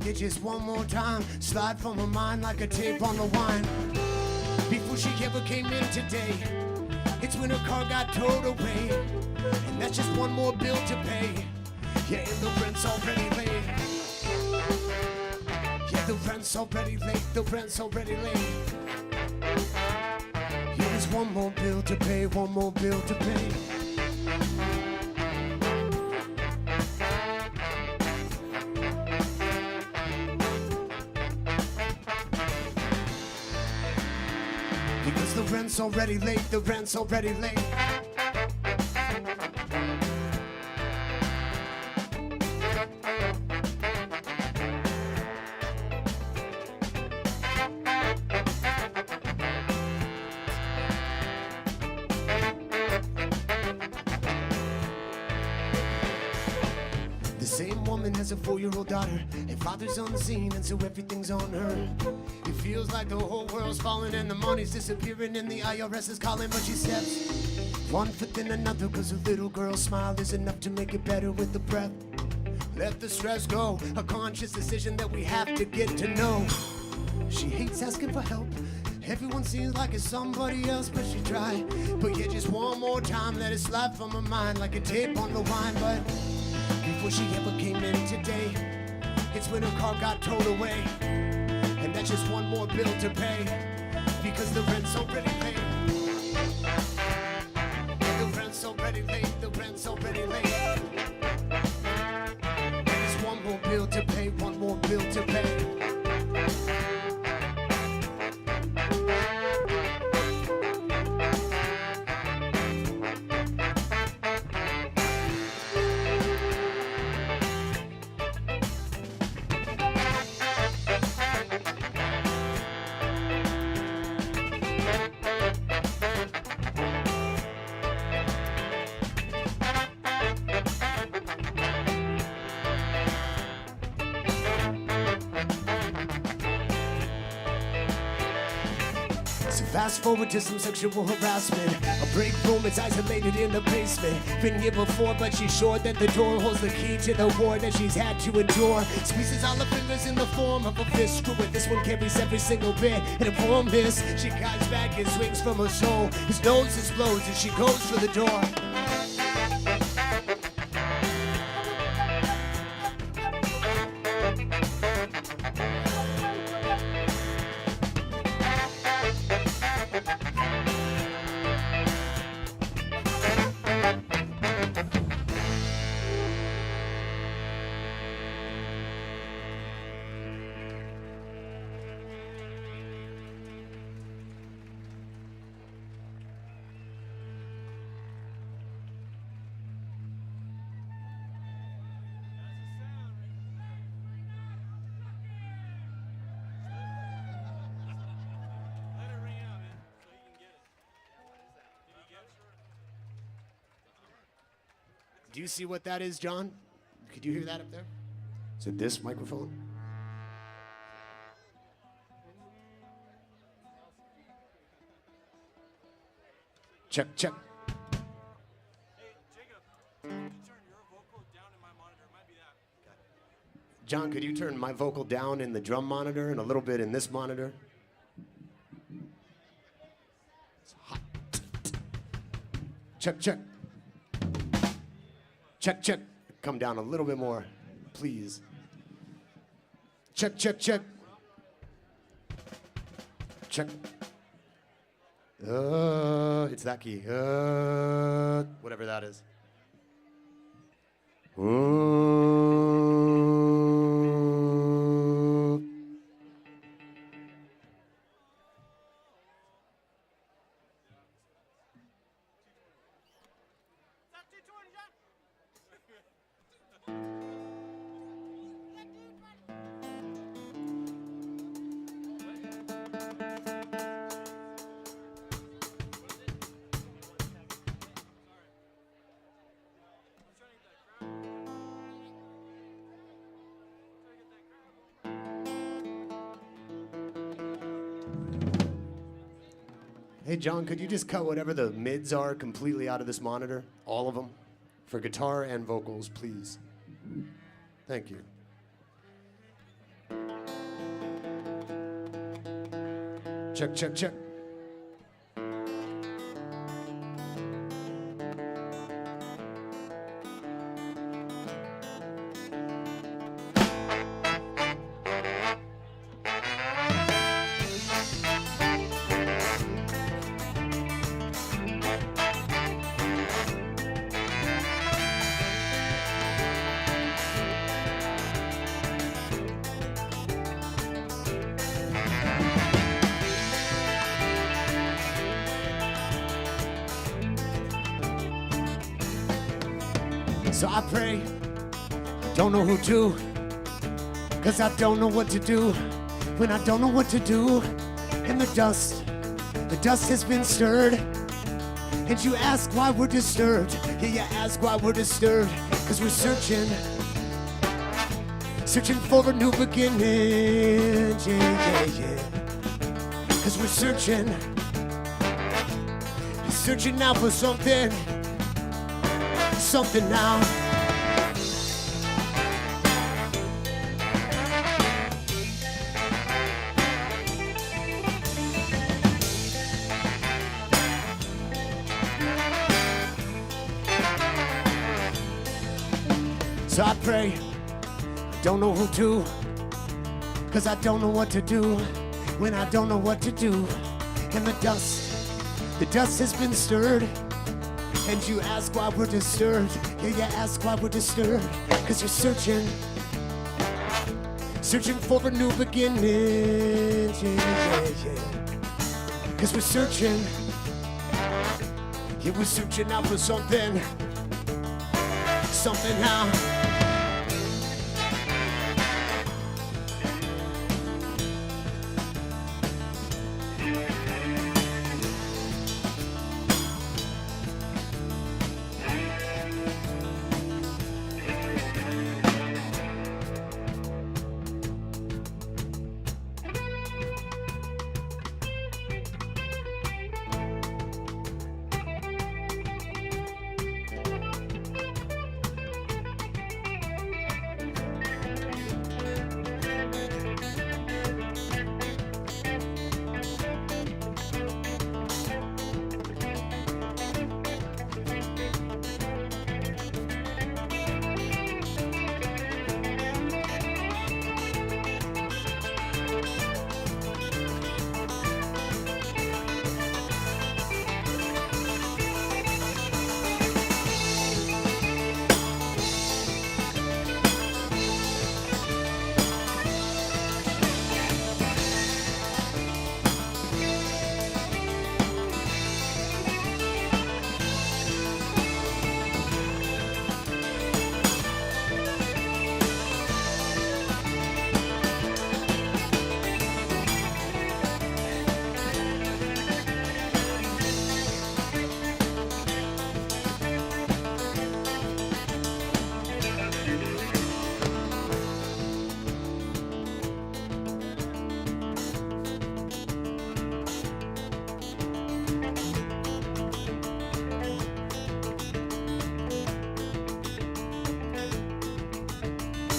yeah, just one more time, slide from her mind like a tape on the wine. Before she ever came in today, it's when her car got towed away, and that's just one more bill to pay. Yeah, and the rent's already late. Yeah, the rent's already late. The rent's already late. Yeah, there's one more bill to pay. One more bill to pay. Because the rent's already late, the rent's already late. The same woman has a 4-year-old daughter, and father's on the scene, and so everything's on her. It feels like the whole world's falling and the money's disappearing and the IRS is calling, but she steps one foot in another, cause her little girl's smile is enough to make it better with the breath. Let the stress go, a conscious decision that we have to get to know. She hates asking for help, everyone seems like it's somebody else, but she tried. But yeah, just one more time, let it slide from her mind like a tape on the wine. But before she ever came in today, it's when her car got towed away, and that's just one more bill to pay, because the rent's already paid. The rent's already late, the rent's already late. There's one more bill to pay, one more bill to pay. Fast forward to some sexual harassment. A break room, it's isolated in the basement. Been here before, but she's sure that the door holds the key to the war that she's had to endure. Squeezes all her fingers in the form of a fist. Screw it, this one carries every single bit. And upon this, she guides back and swings from her soul. His nose explodes as she goes for the door. Do you see what that is, John? Could you hear that up there? Is it this microphone? Check, check. Hey, Jacob, could you turn your vocal down in my monitor? It might be that. John, could you turn my vocal down in the drum monitor and a little bit in this monitor? It's hot. Check, check. Check, check. Come down a little bit more, please. Check, check, check. Check. It's that key. Whatever that is. Hey, John, could you just cut whatever the mids are completely out of this monitor? All of them? For guitar and vocals, please. Thank you. Check, check, check. So I pray, don't know who to, 'cause I don't know what to do when I don't know what to do. And the dust has been stirred, and you ask why we're disturbed. Yeah, you ask why we're disturbed, 'cause we're searching for a new beginning. Yeah, yeah, yeah. 'Cause we're searching now for something now. So I pray, I don't know who to, 'cause I don't know what to do when I don't know what to do. And the dust has been stirred, and you ask why we're disturbed. Yeah, you ask why we're disturbed, 'cause you're searching for a new beginning. Yeah, yeah, yeah. 'Cause we're searching now for something now.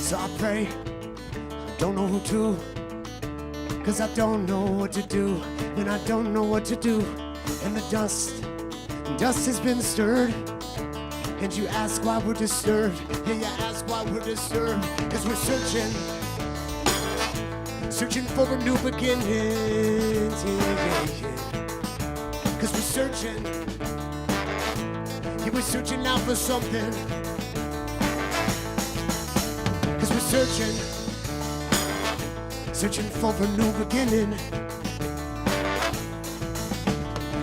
So I pray, I don't know who to, 'cause I don't know what to do, and I don't know what to do. And the dust has been stirred, and you ask why we're disturbed. Yeah, you ask why we're disturbed, 'cause we're searching for a new beginning. Yeah. 'Cause we're searching, yeah, we're searching now for something. 'Cause we're searching for a new beginning.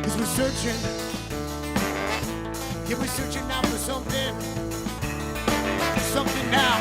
'Cause we're searching, yeah, we're searching now for something now.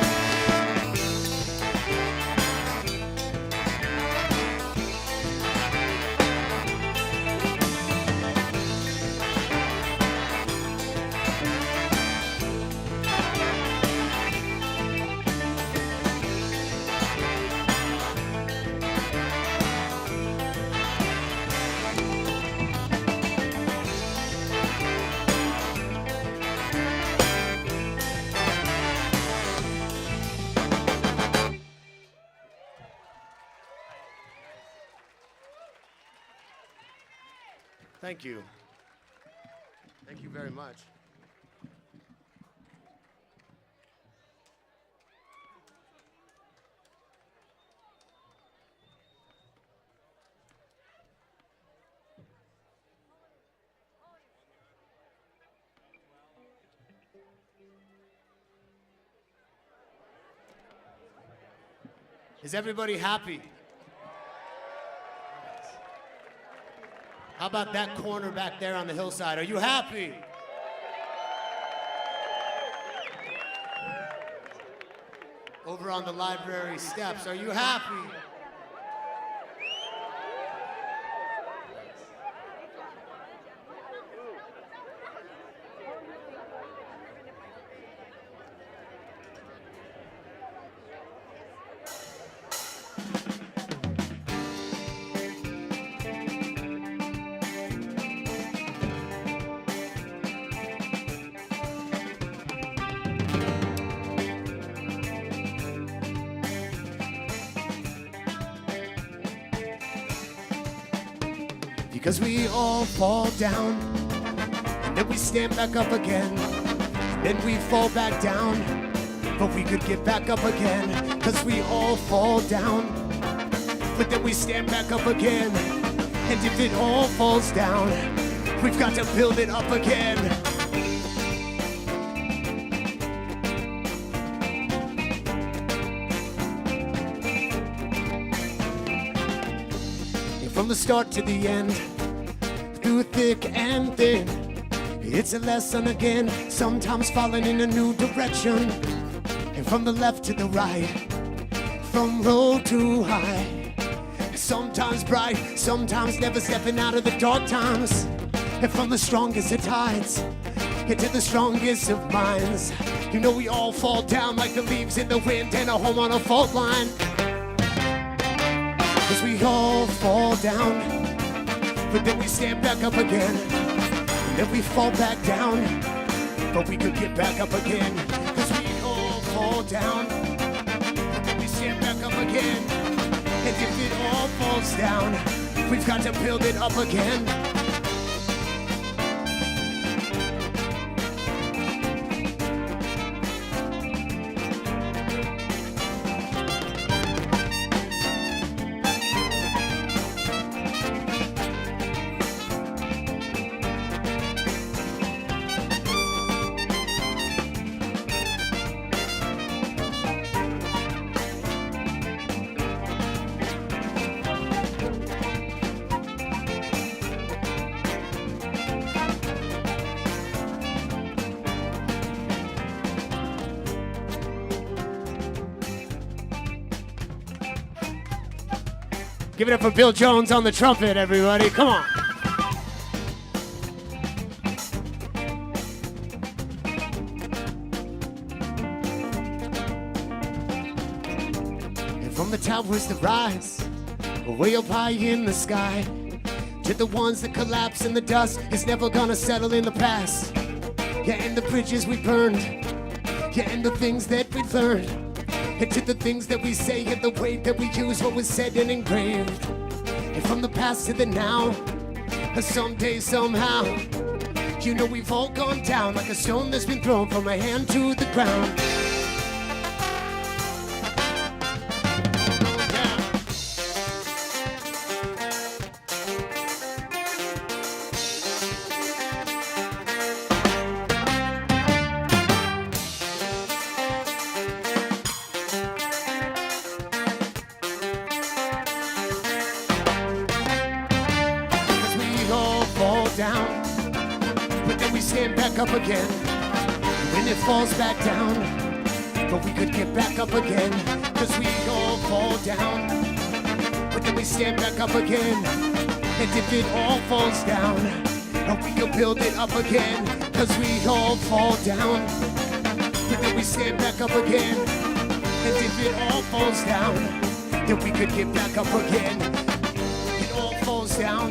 Thank you. Thank you very much. Is everybody happy? How about that corner back there on the hillside? Are you happy? Over on the library steps, are you happy? Because we all fall down, and then we stand back up again. Then we fall back down, but we could get back up again. Because we all fall down, but then we stand back up again. And if it all falls down, we've got to build it up again. And from the start to the end, through thick and thin, it's a lesson again, sometimes falling in a new direction. And from the left to the right, from low to high, sometimes bright, sometimes never, stepping out of the dark times. And from the strongest of tides into the strongest of minds, you know we all fall down like the leaves in the wind and a home on a fault line. 'Cause we all fall down, but then we stand back up again. And then we fall back down, but we could get back up again. 'Cause we all fall down, but then we stand back up again. And if it all falls down, we've got to build it up again. Give it up for Bill Jones on the trumpet, everybody. Come on. And from the towers that rise, way up high in the sky, to the ones that collapse in the dust, it's never gonna settle in the past. Yeah, and the bridges we burned, yeah, and the things that we learned, And to the things that we say and the way that we use what was said and engraved. And from the past to the now, someday, somehow, you know we've all gone down like a stone that's been thrown from my hand to the ground. Up again when it falls back down, but we could get back up again, cause we all fall down, but then we stand back up again. And if it all falls down, we can build it up again, cause we all fall down, but then we stand back up again. And if it all falls down, then we could get back up again. It all falls down,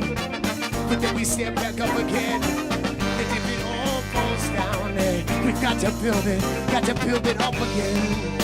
but then we stand back up again. And if it all falls down, we've got to build it up again.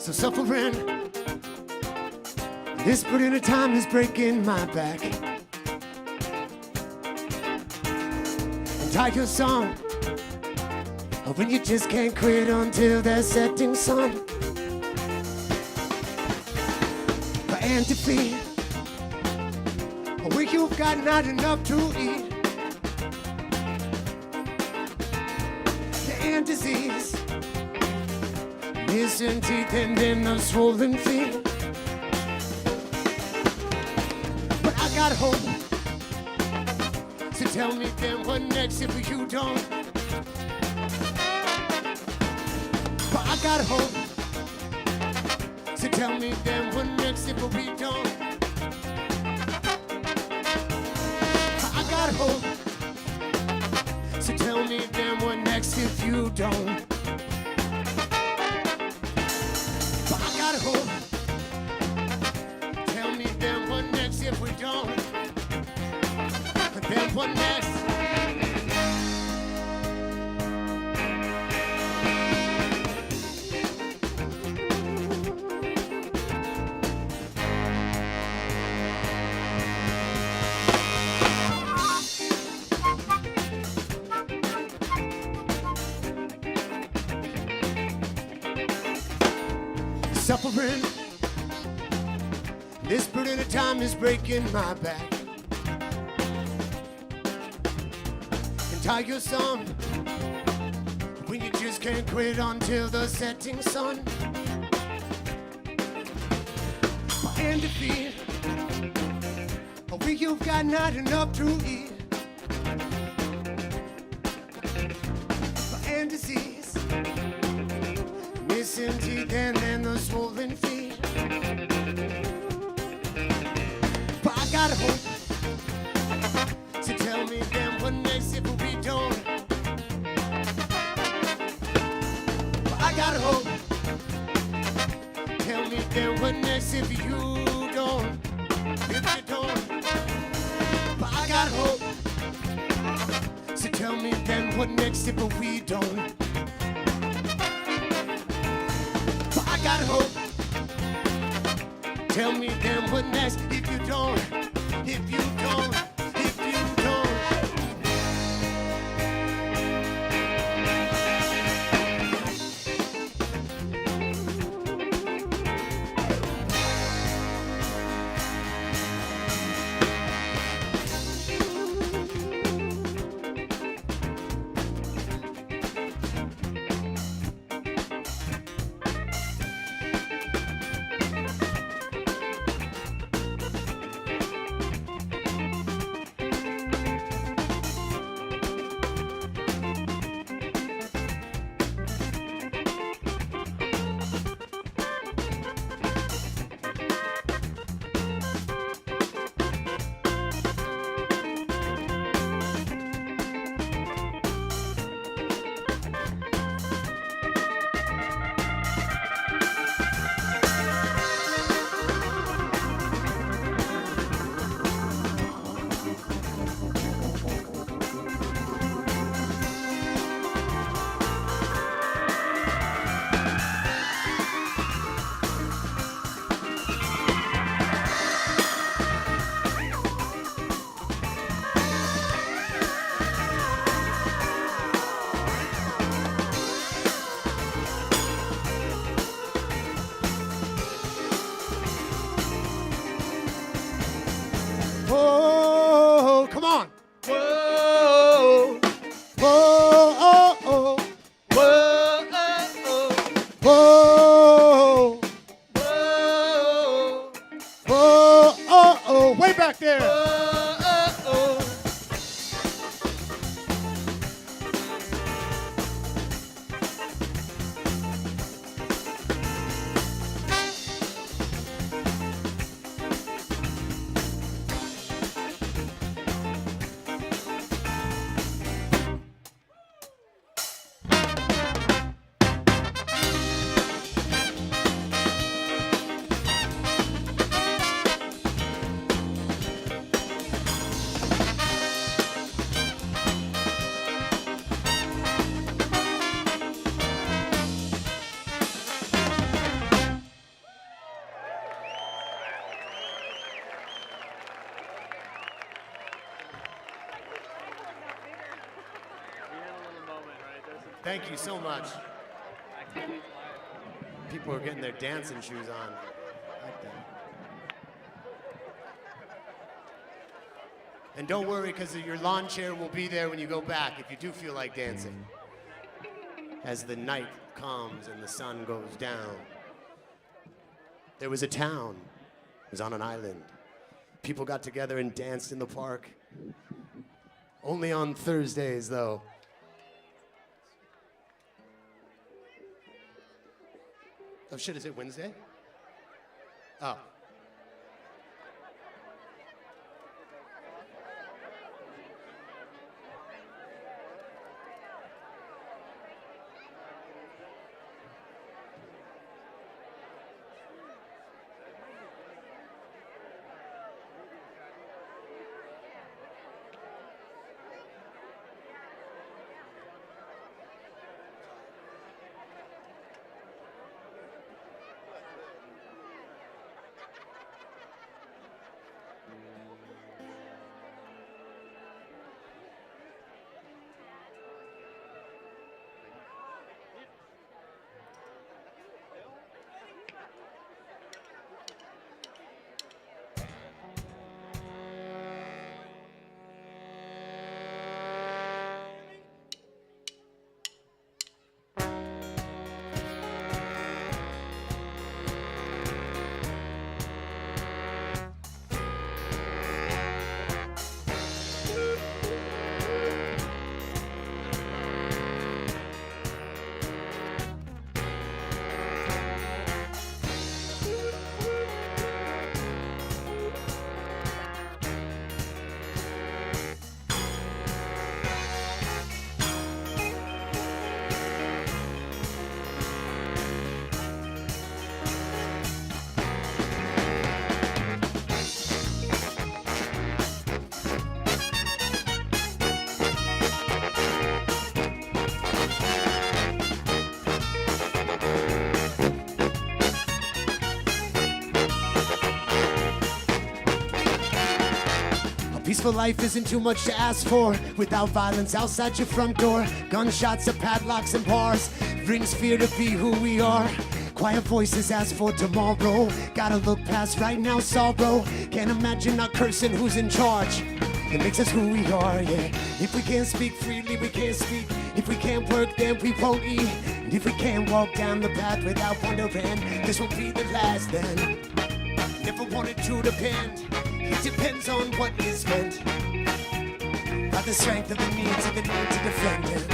So suffering, this burden of time is breaking my back. And tie your song when you just can't quit until the setting sun. And defeat, where you've got not enough to eat. And disease, missing teeth and then the swollen feet. But I got hope, so tell me then what next if you don't. But I got hope, so tell me then what next if we don't. I got hope, so tell me then what next if you don't. But I got hope, tell me then what next if we don't. And then what next? Suffering, this burden of time is breaking my back. And tie your song when you just can't quit until the setting sun. And defeat, when you've got not enough to eat. And disease, missing teeth and then the swollen feet. But I got hope, so tell me then what next if we don't. But I got hope, tell me then what next if you don't. If you don't. But I got hope, so tell me then what next if we don't. Got hope, tell me then what next if you don't, if you don't, if you don't. Whoa, come on. Whoa, whoa, oh, oh. Whoa, oh, oh. Whoa, whoa, whoa, oh, oh. Way back there. Whoa, oh, oh. Thank you so much. People are getting their dancing shoes on. I like that. And don't worry, because your lawn chair will be there when you go back if you do feel like dancing. As the night comes and the sun goes down. There was a town. It was on an island. People got together and danced in the park. Only on Thursdays, though. Oh shit, is it Wednesday? Oh. Peaceful life isn't too much to ask for. Without violence outside your front door. Gunshots and padlocks and bars. Brings fear to be who we are. Quiet voices ask for tomorrow. Gotta look past right now sorrow. Can't imagine not cursing who's in charge. It makes us who we are, yeah. If we can't speak freely, we can't speak. If we can't work, then we won't eat. And if we can't walk down the path without wondering, this will be the last then. Never wanted to depend. It depends on what is meant. By the strength of the needs of the need to defend it.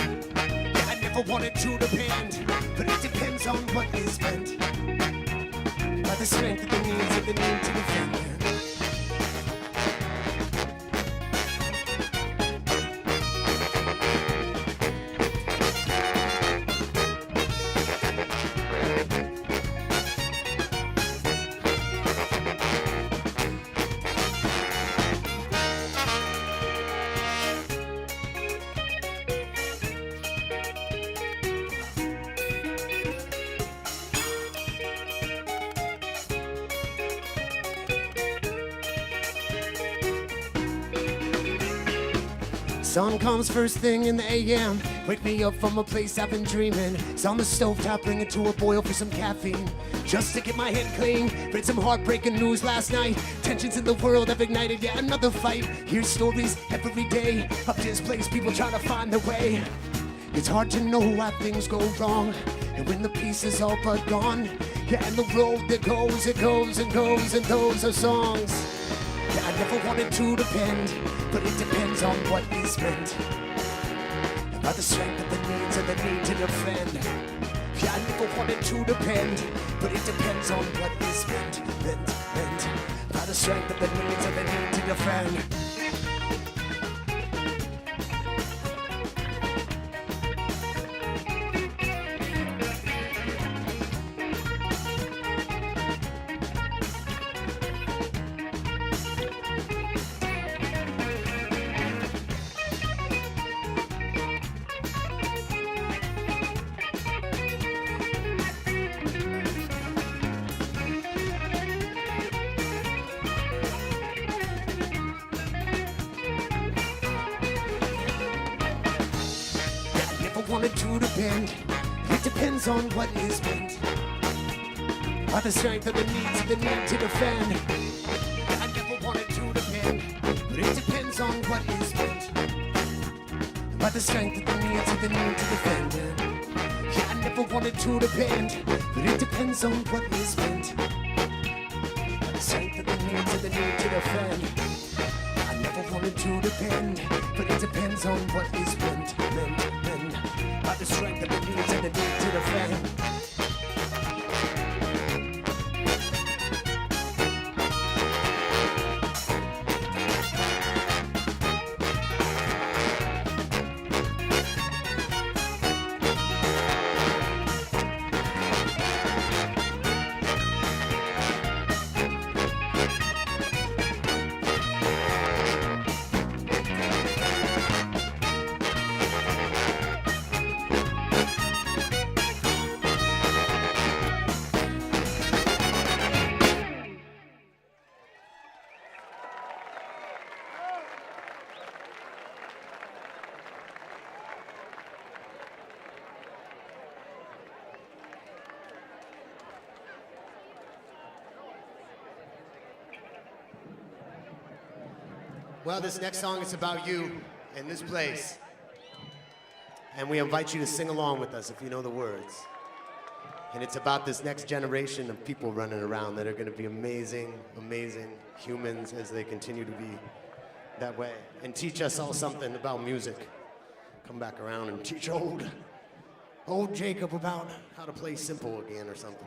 Yeah, I never wanted to depend, but it depends on what is meant. By the strength of the needs of the need to defend it. Sun comes first thing in the AM. Wake me up from a place I've been dreaming. It's on the stovetop, bring it to a boil for some caffeine. Just to get my head clean. Read some heartbreaking news last night. Tensions in the world have ignited yet another fight. Hear stories every day of displaced people trying to find their way. It's hard to know why things go wrong. And when the peace is all but gone. Yeah, and the road that goes, it goes and goes, and those are songs. Yeah, I never wanted to depend, but it depends on what is meant. By the strength of the needs and the need to defend. Yeah, I never wanted to depend, but it depends on what is meant. By the strength of the needs and the need to defend. wanted to depend. It depends on what is meant. By the strength of the need to defend. I never wanted to depend, but it depends on what is meant. By the strength of the need to defend. Yeah, I never wanted to depend, but it depends on what is meant. By the strength of the need to defend. I never wanted to depend, but it depends on what is meant. By the strength of the need to defend. Well, this next song is about you and this place. And we invite you to sing along with us if you know the words. And it's about this next generation of people running around that are going to be amazing, amazing humans as they continue to be that way. And teach us all something about music. Come back around and teach old Jacob about how to play simple again or something.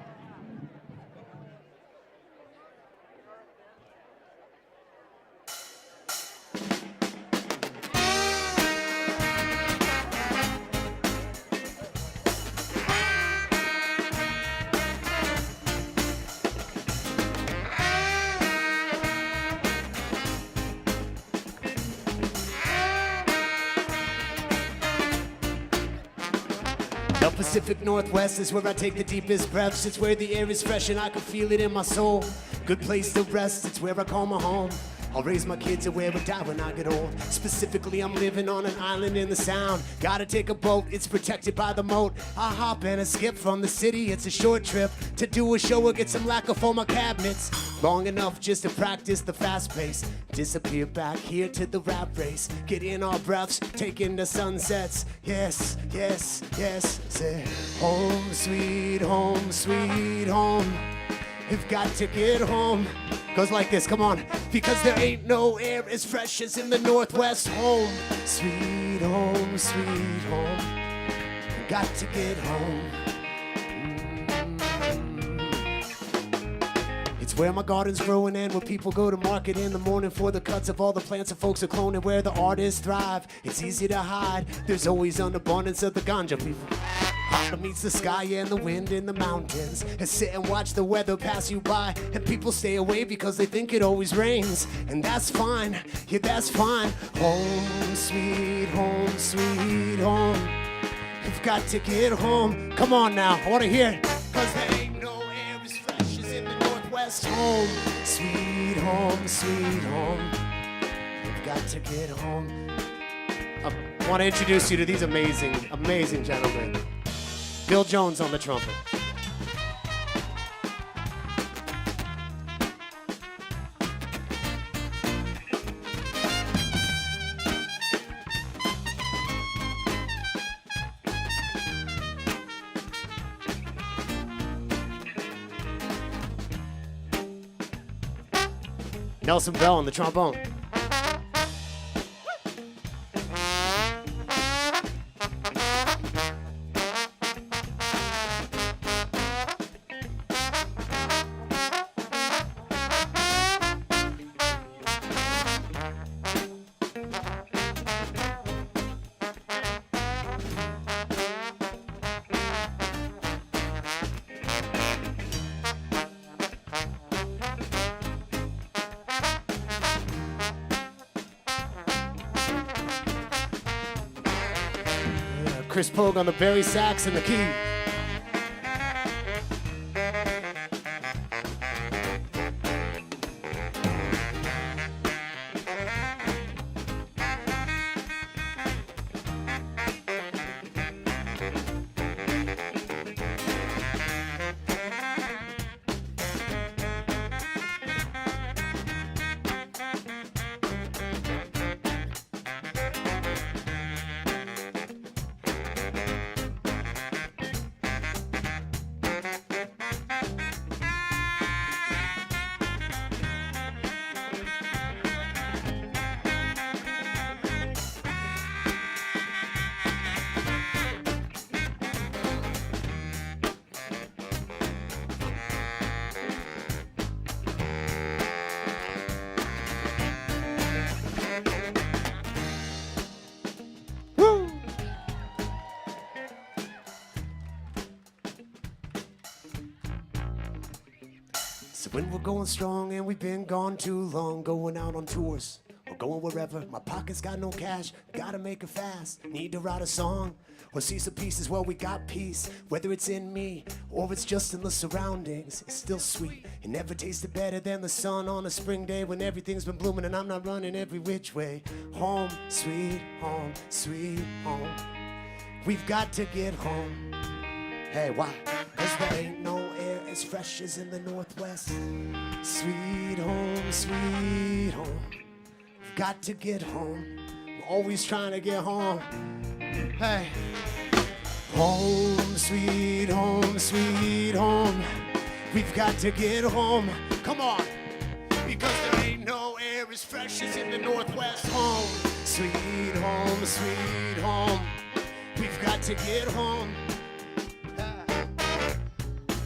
The Pacific Northwest is where I take the deepest breaths. It's where the air is fresh and I can feel it in my soul. Good place to rest, it's where I call my home. I'll raise my kids and where I die when I get old. Specifically, I'm living on an island in the Sound. Gotta take a boat, it's protected by the moat. I hop and I skip from the city, it's a short trip. To do a show or get some lacquer for my cabinets. Long enough just to practice the fast pace. Disappear back here to the rap race. Get in our breaths, take in the sunsets. Yes, yes, yes. Say, home, sweet home, sweet home. You've got to get home. Goes like this, come on. Because there ain't no air as fresh as in the Northwest. Home, sweet home, sweet home. Got to get home. It's where my garden's growing and where people go to market in the morning for the cuts of all the plants that folks are cloning. Where the artists thrive, it's easy to hide. There's always an abundance of the ganja people. Harder meets the sky and the wind in the mountains. And sit and watch the weather pass you by. And people stay away because they think it always rains. And that's fine, yeah, that's fine. Home, sweet home, sweet home. You've got to get home. Come on now, I wanna hear. Cause there ain't no air as fresh as in the Northwest. Home, sweet home, sweet home. You've got to get home. I want to introduce you to these amazing, amazing gentlemen. Bill Jones on the trumpet. Nelson Bell on the trombone. Chris Pogue on the Barry sax and the key. So when we're going strong and we've been gone too long, going out on tours or going wherever, my pocket's got no cash, gotta make it fast. Need to write a song or see some pieces, well, we got peace. Whether it's in me or it's just in the surroundings, it's still sweet. It never tasted better than the sun on a spring day when everything's been blooming and I'm not running every which way. Home, sweet home, sweet home. We've got to get home. Hey, why? 'Cause there ain't no air as fresh as in the Northwest. Sweet home, sweet home. We've got to get home. We're always trying to get home. Hey. Home, sweet home, sweet home. We've got to get home. Come on. Because there ain't no air as fresh as in the Northwest. Home, sweet home, sweet home. We've got to get home.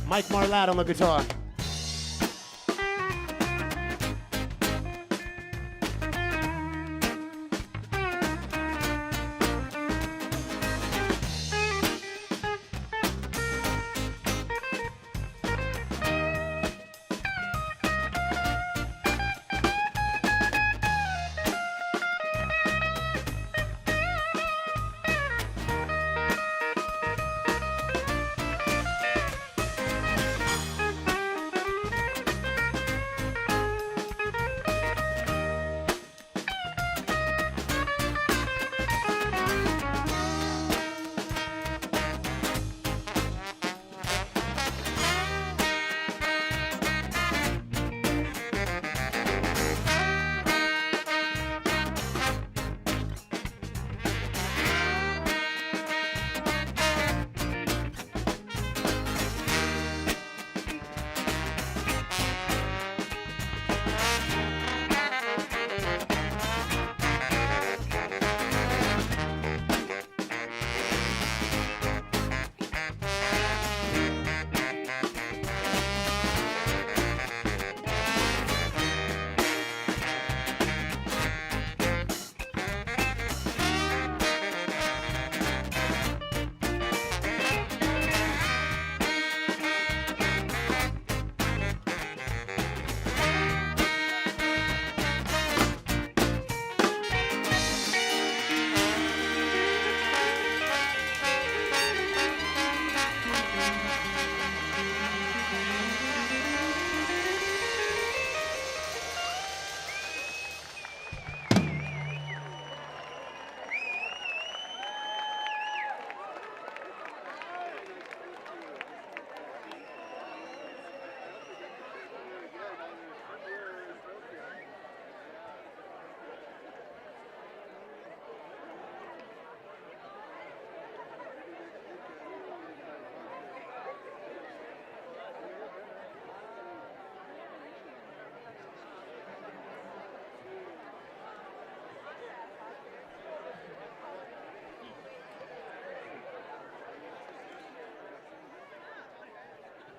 Mike Marlatt on the guitar.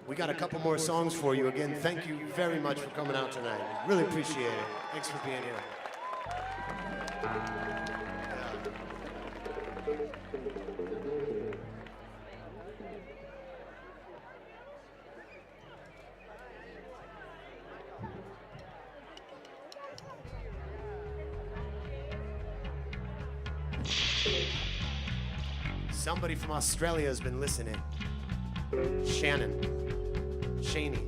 We got a couple more songs for you. Again, thank you very much for coming out tonight. Really appreciate it. Thanks for being here. Somebody from Australia has been listening. Shaney.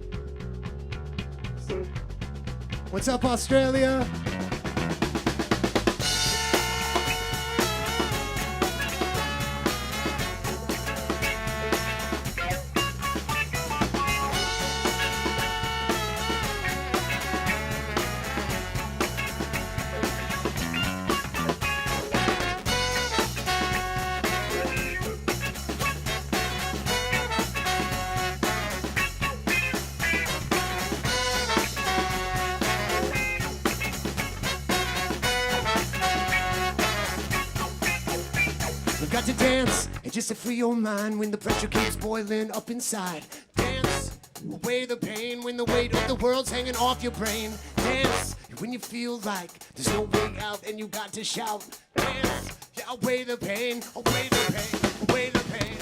What's up, Australia? To dance and just to free your mind when the pressure keeps boiling up inside. Dance away the pain when the weight of the world's hanging off your brain. Dance when you feel like there's no way out and you got to shout. Dance, yeah, away the pain, away the pain, away the pain.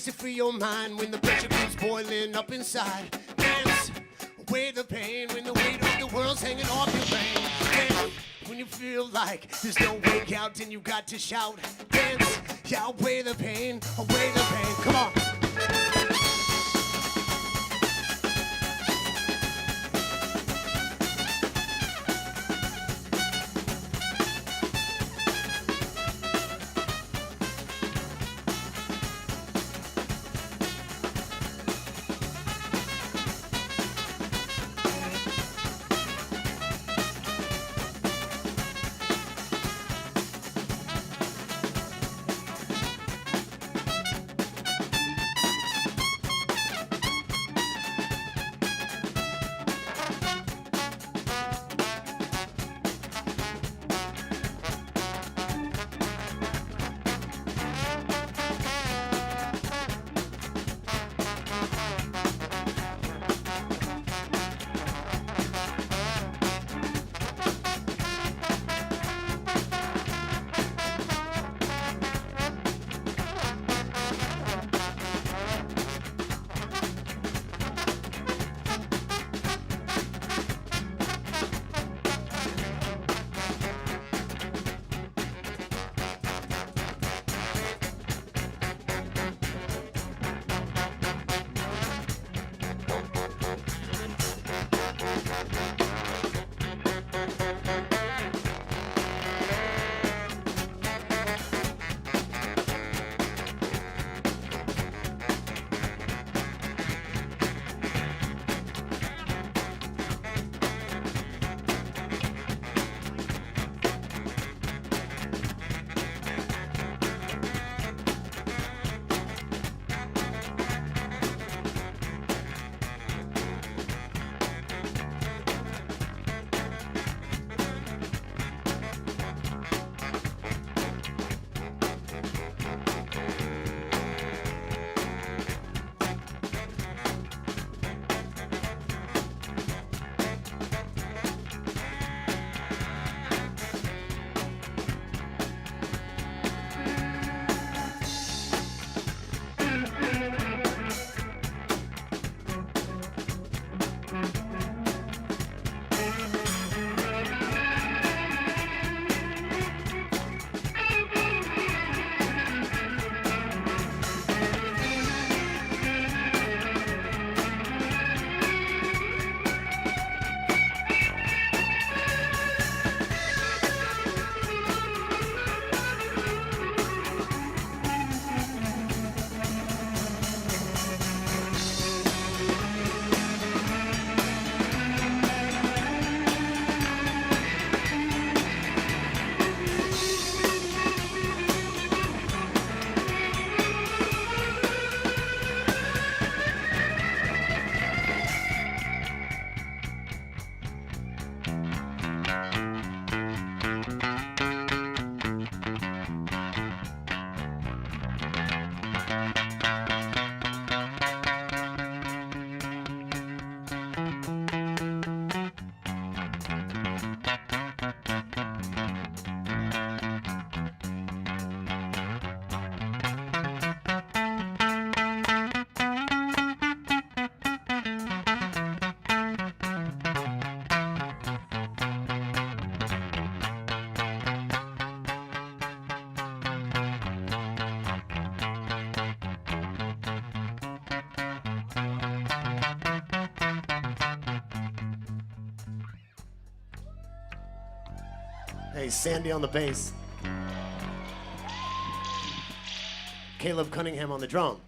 this to free your mind when the pressure keeps boiling up inside. Dance away the pain when the weight of the world's hanging off your brain. Dance when you feel like there's no way out and you got to shout. Dance, yeah, away the pain, away the pain. Come on. Hey, Sandy on the bass. Caleb Cunningham on the drum.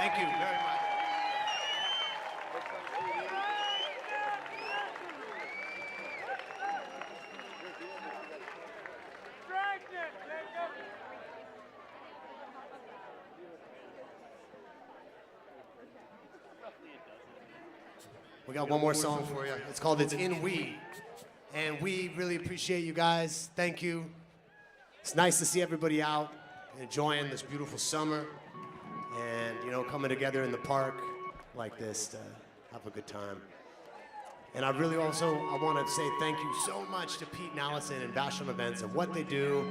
Thank you very much. We got one more song for you. It's called It's In We. And we really appreciate you guys. Thank you. It's nice to see everybody out enjoying this beautiful summer and, you know, coming together in the park like this to have a good time. And I really also, I want to say thank you so much to Pete and Allison and Vashon Events and what they do.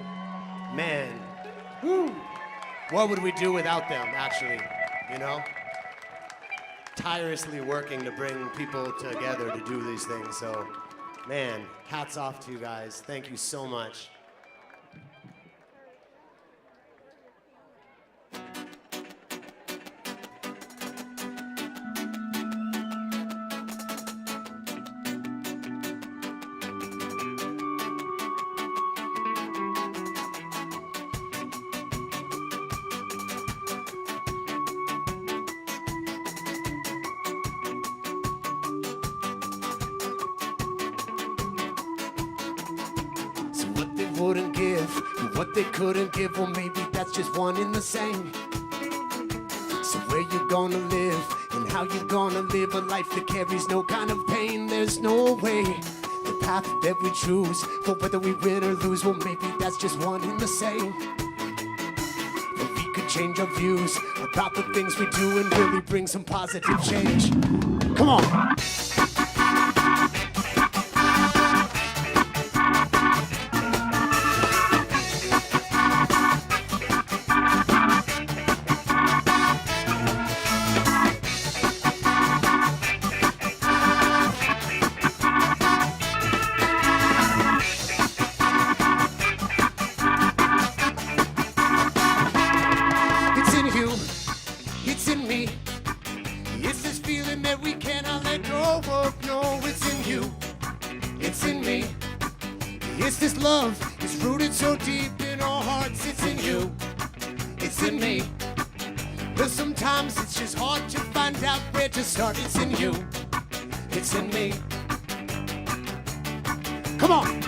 Man, whew, what would we do without them, actually, you know? Tirelessly working to bring people together to do these things. So, man, hats off to you guys. Thank you so much. Wouldn't give, and what they couldn't give, well maybe that's just one in the same. So where you gonna live, and how you gonna live a life that carries no kind of pain? There's no way, the path that we choose, for whether we win or lose, well maybe that's just one in the same. But we could change our views about the things we do and really bring some positive change. Come on. It's in you, it's in me. Come on.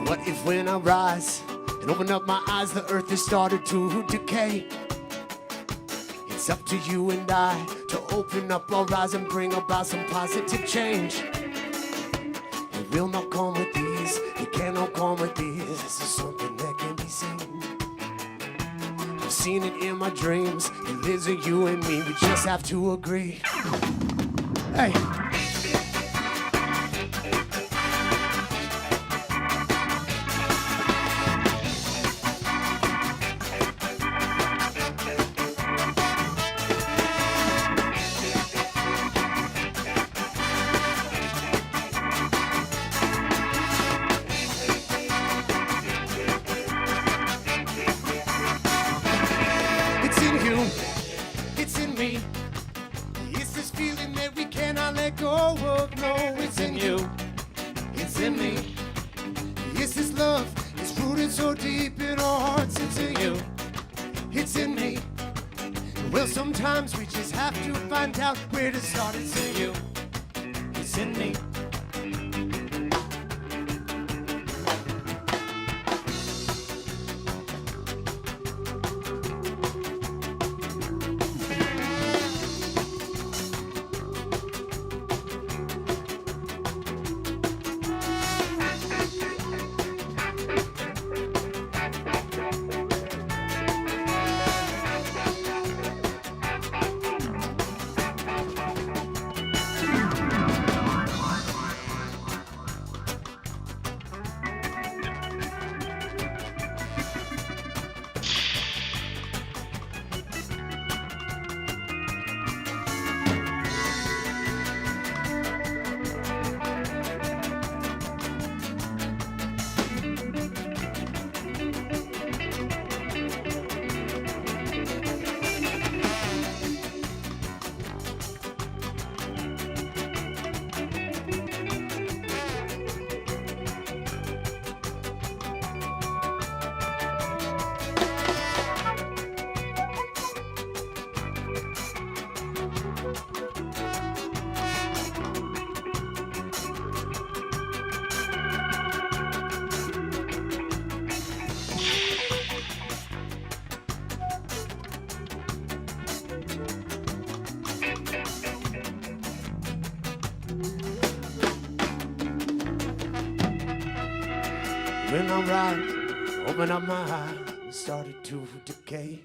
What if when I rise and open up my eyes, the earth has started to decay? It's up to you and I to open up our eyes and bring about some positive change. It will not come with these, it cannot come with these. This is something that can be seen. I've seen it in my dreams. It lives in you and me, we just have to agree. Hey. It's Well, sometimes we just have to find out where to start. It's in you, it's in me. When I rise, open up my eyes, started to decay.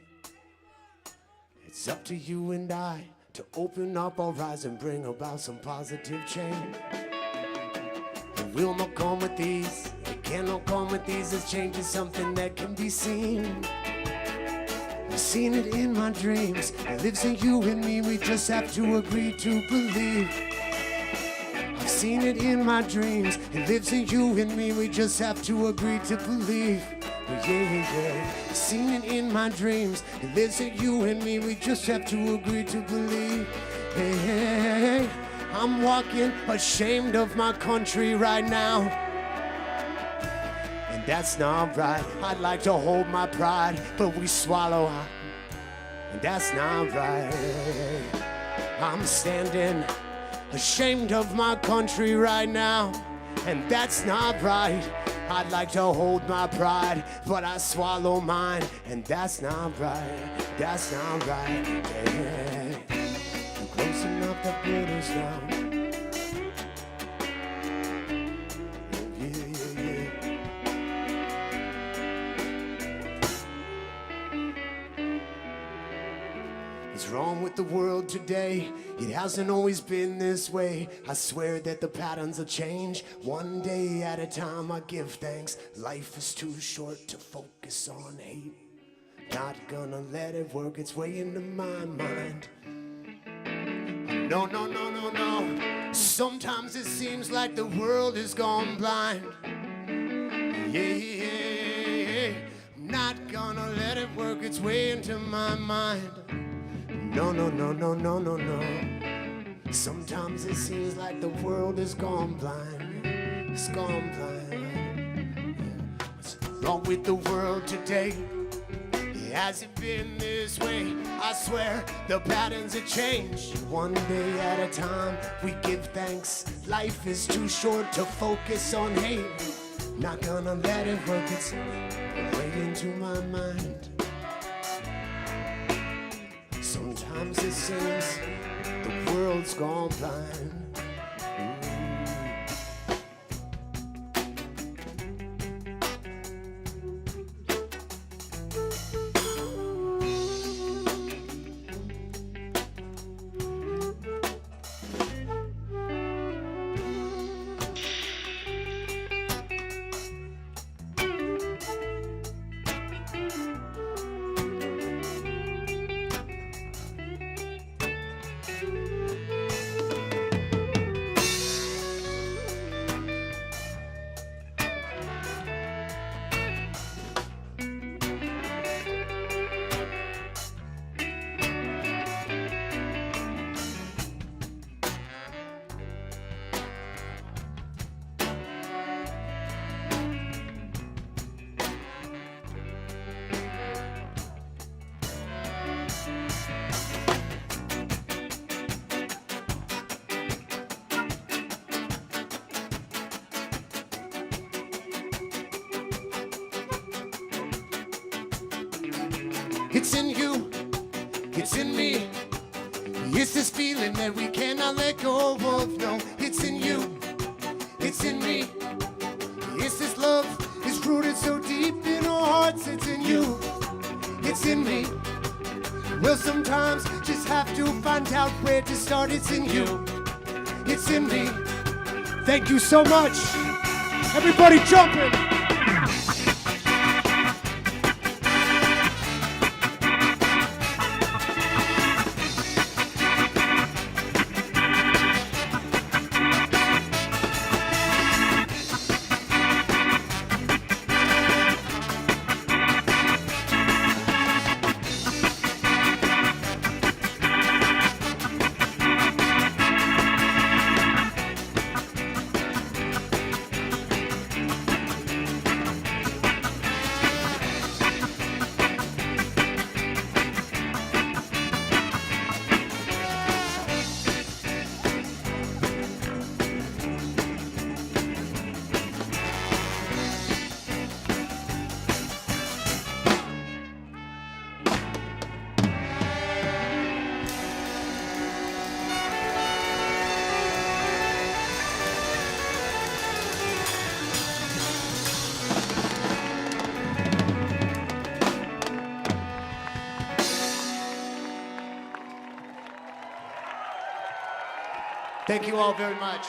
It's up to you and I to open up our eyes and bring about some positive change. It will not come with ease, it cannot come with ease. This change is something that can be seen. I've seen it in my dreams, it lives in you and me. We just have to agree to believe. I've seen it in my dreams, it lives in you and me. We just have to agree to believe. Yeah. I've seen it in my dreams, it lives in you and me. We just have to agree to believe. Hey. I'm walking ashamed of my country right now, and that's not right. I'd like to hold my pride, but we swallow, and that's not right. I'm standing ashamed of my country right now, and that's not right. I'd like to hold my pride, but I swallow mine, and that's not right. That's not right. Yeah. I'm close enough to put us down. What's wrong with the world today? It hasn't always been this way. I swear that the patterns will change. One day at a time I give thanks. Life is too short to focus on hate. Not gonna let it work its way into my mind. No. Sometimes it seems like the world has gone blind. Yeah. I'm not gonna let it work its way into my mind. No. Sometimes it seems like the world has gone blind. It's gone blind. What's wrong with the world today? It hasn't been this way. I swear the patterns have changed. One day at a time we give thanks. Life is too short to focus on hate. Not gonna let it work its way into my mind. Sometimes it seems the world's gone blind. It's in you, it's in me. It's this feeling that we cannot let go of. No, it's in you, it's in me. It's this love, it's rooted so deep in our hearts. It's in you, it's in me. Well, sometimes just have to find out where to start. It's in you, it's in me. Thank you so much. Everybody jumping. Thank you all very much.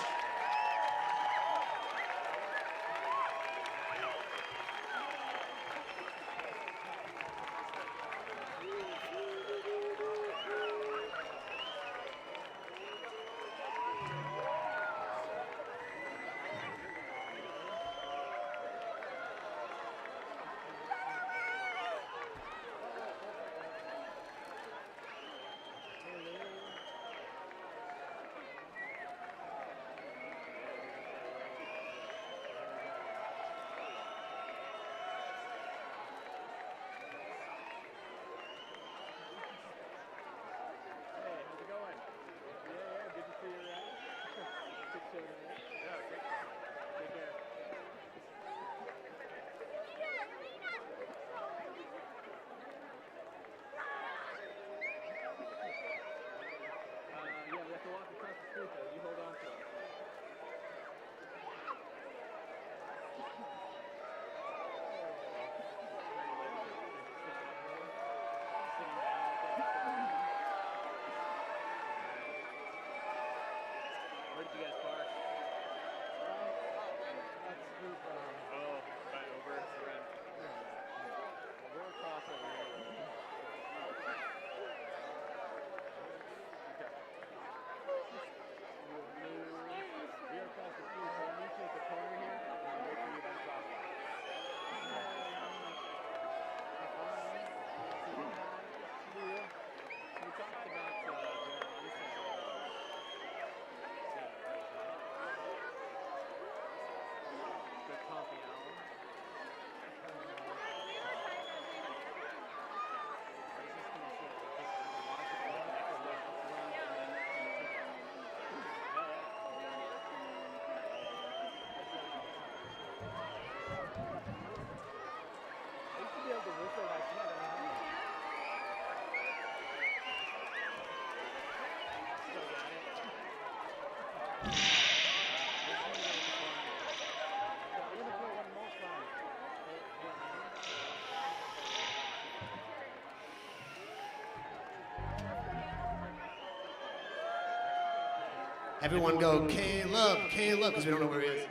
Everyone go, Caleb, Caleb, because we don't know where he is.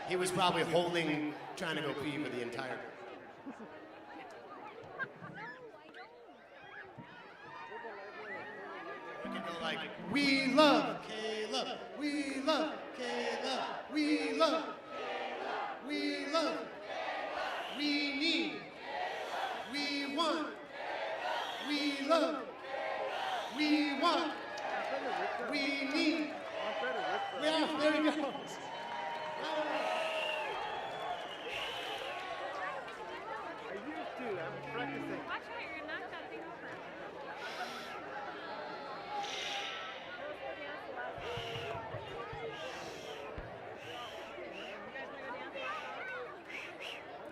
He was probably holding, trying to go pee for the entire. We can go like, we love Caleb, we love Caleb, we love Caleb, we love Caleb, we need, we want, we love, we want, we need. Yeah, there he goes. I'm practicing. Watch out, you're gonna knock that thing over.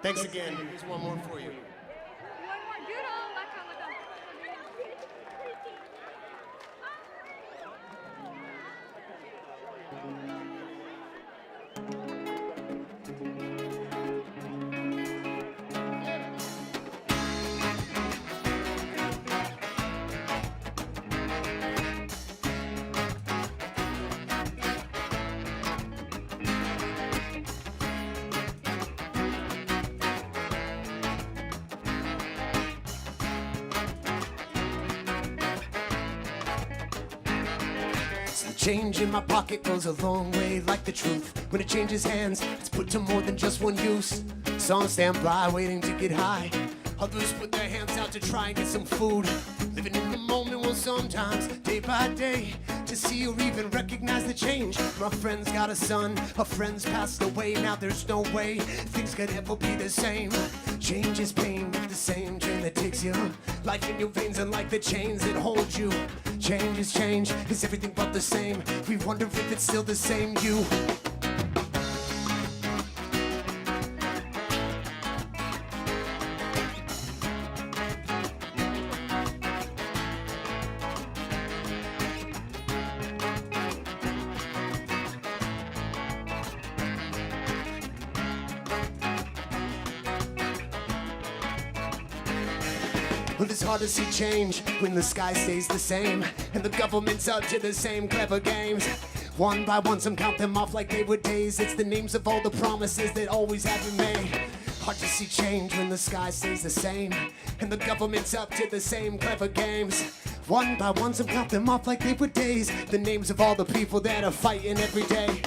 Thanks again. Here's one more for you. One more. Doodle. Let go. Change in my pocket goes a long way, like the truth. When it changes hands, it's put to more than just one use. Some stand by, waiting to get high. Others put their hands out to try and get some food. Living in the moment, well, sometimes, day by day, to see or even recognize the change. My friend's got a son, a friend's passed away. Now there's no way things could ever be the same. Change is pain, the same train that takes you. Life in your veins and like the chains that hold you. Change is change, it's everything but the same. We wonder if it's still the same you. Well, it's hard to see change when the sky stays the same and the government's up to the same clever games. One by one, some count them off like they were days. It's the names of all the promises that always have been made. Hard to see change when the sky stays the same and the government's up to the same clever games. One by one, some count them off like they were days. The names of all the people that are fighting every day.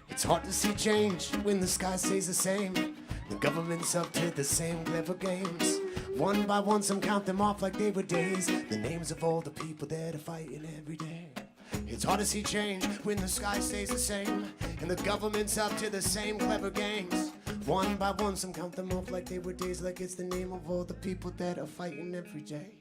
It's hard to see change when the sky stays the same. The government's up to the same clever games. One by one, some count them off like they were days. The names of all the people that are fighting every day. It's hard to see change when the sky stays the same and the government's up to the same clever games. One by one, some count them off like they were days. Like it's the name of all the people that are fighting every day.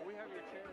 We have your chair.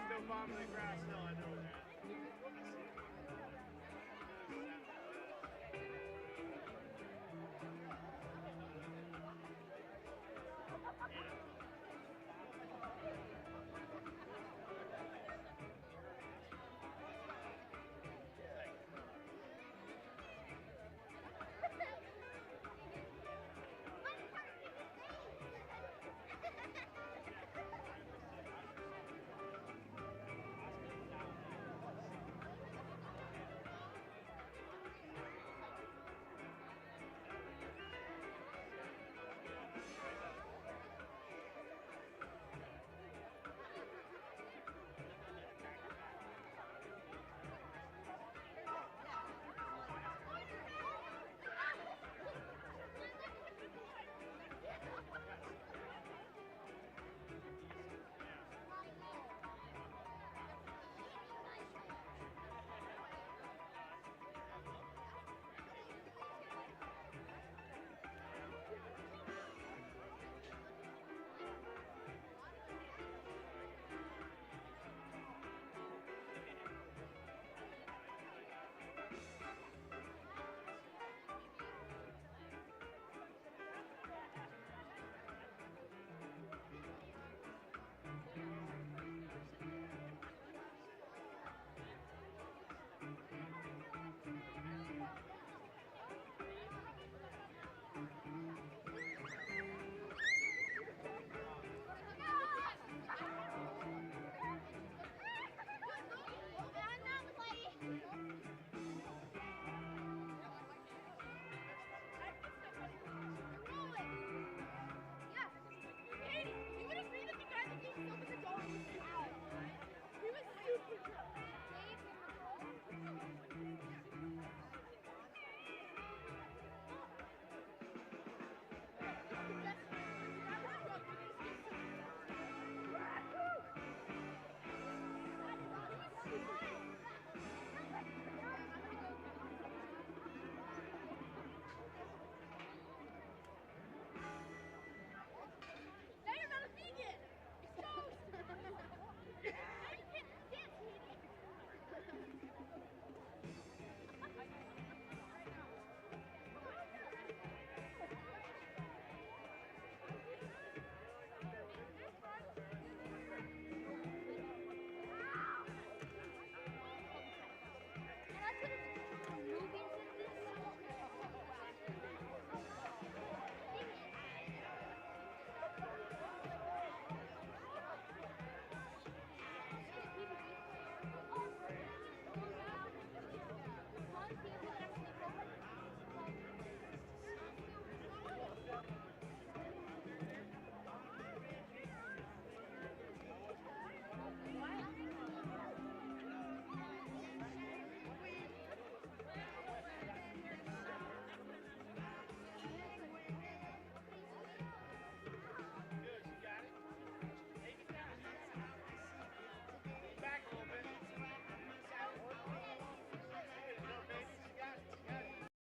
Still bombing the grass hill.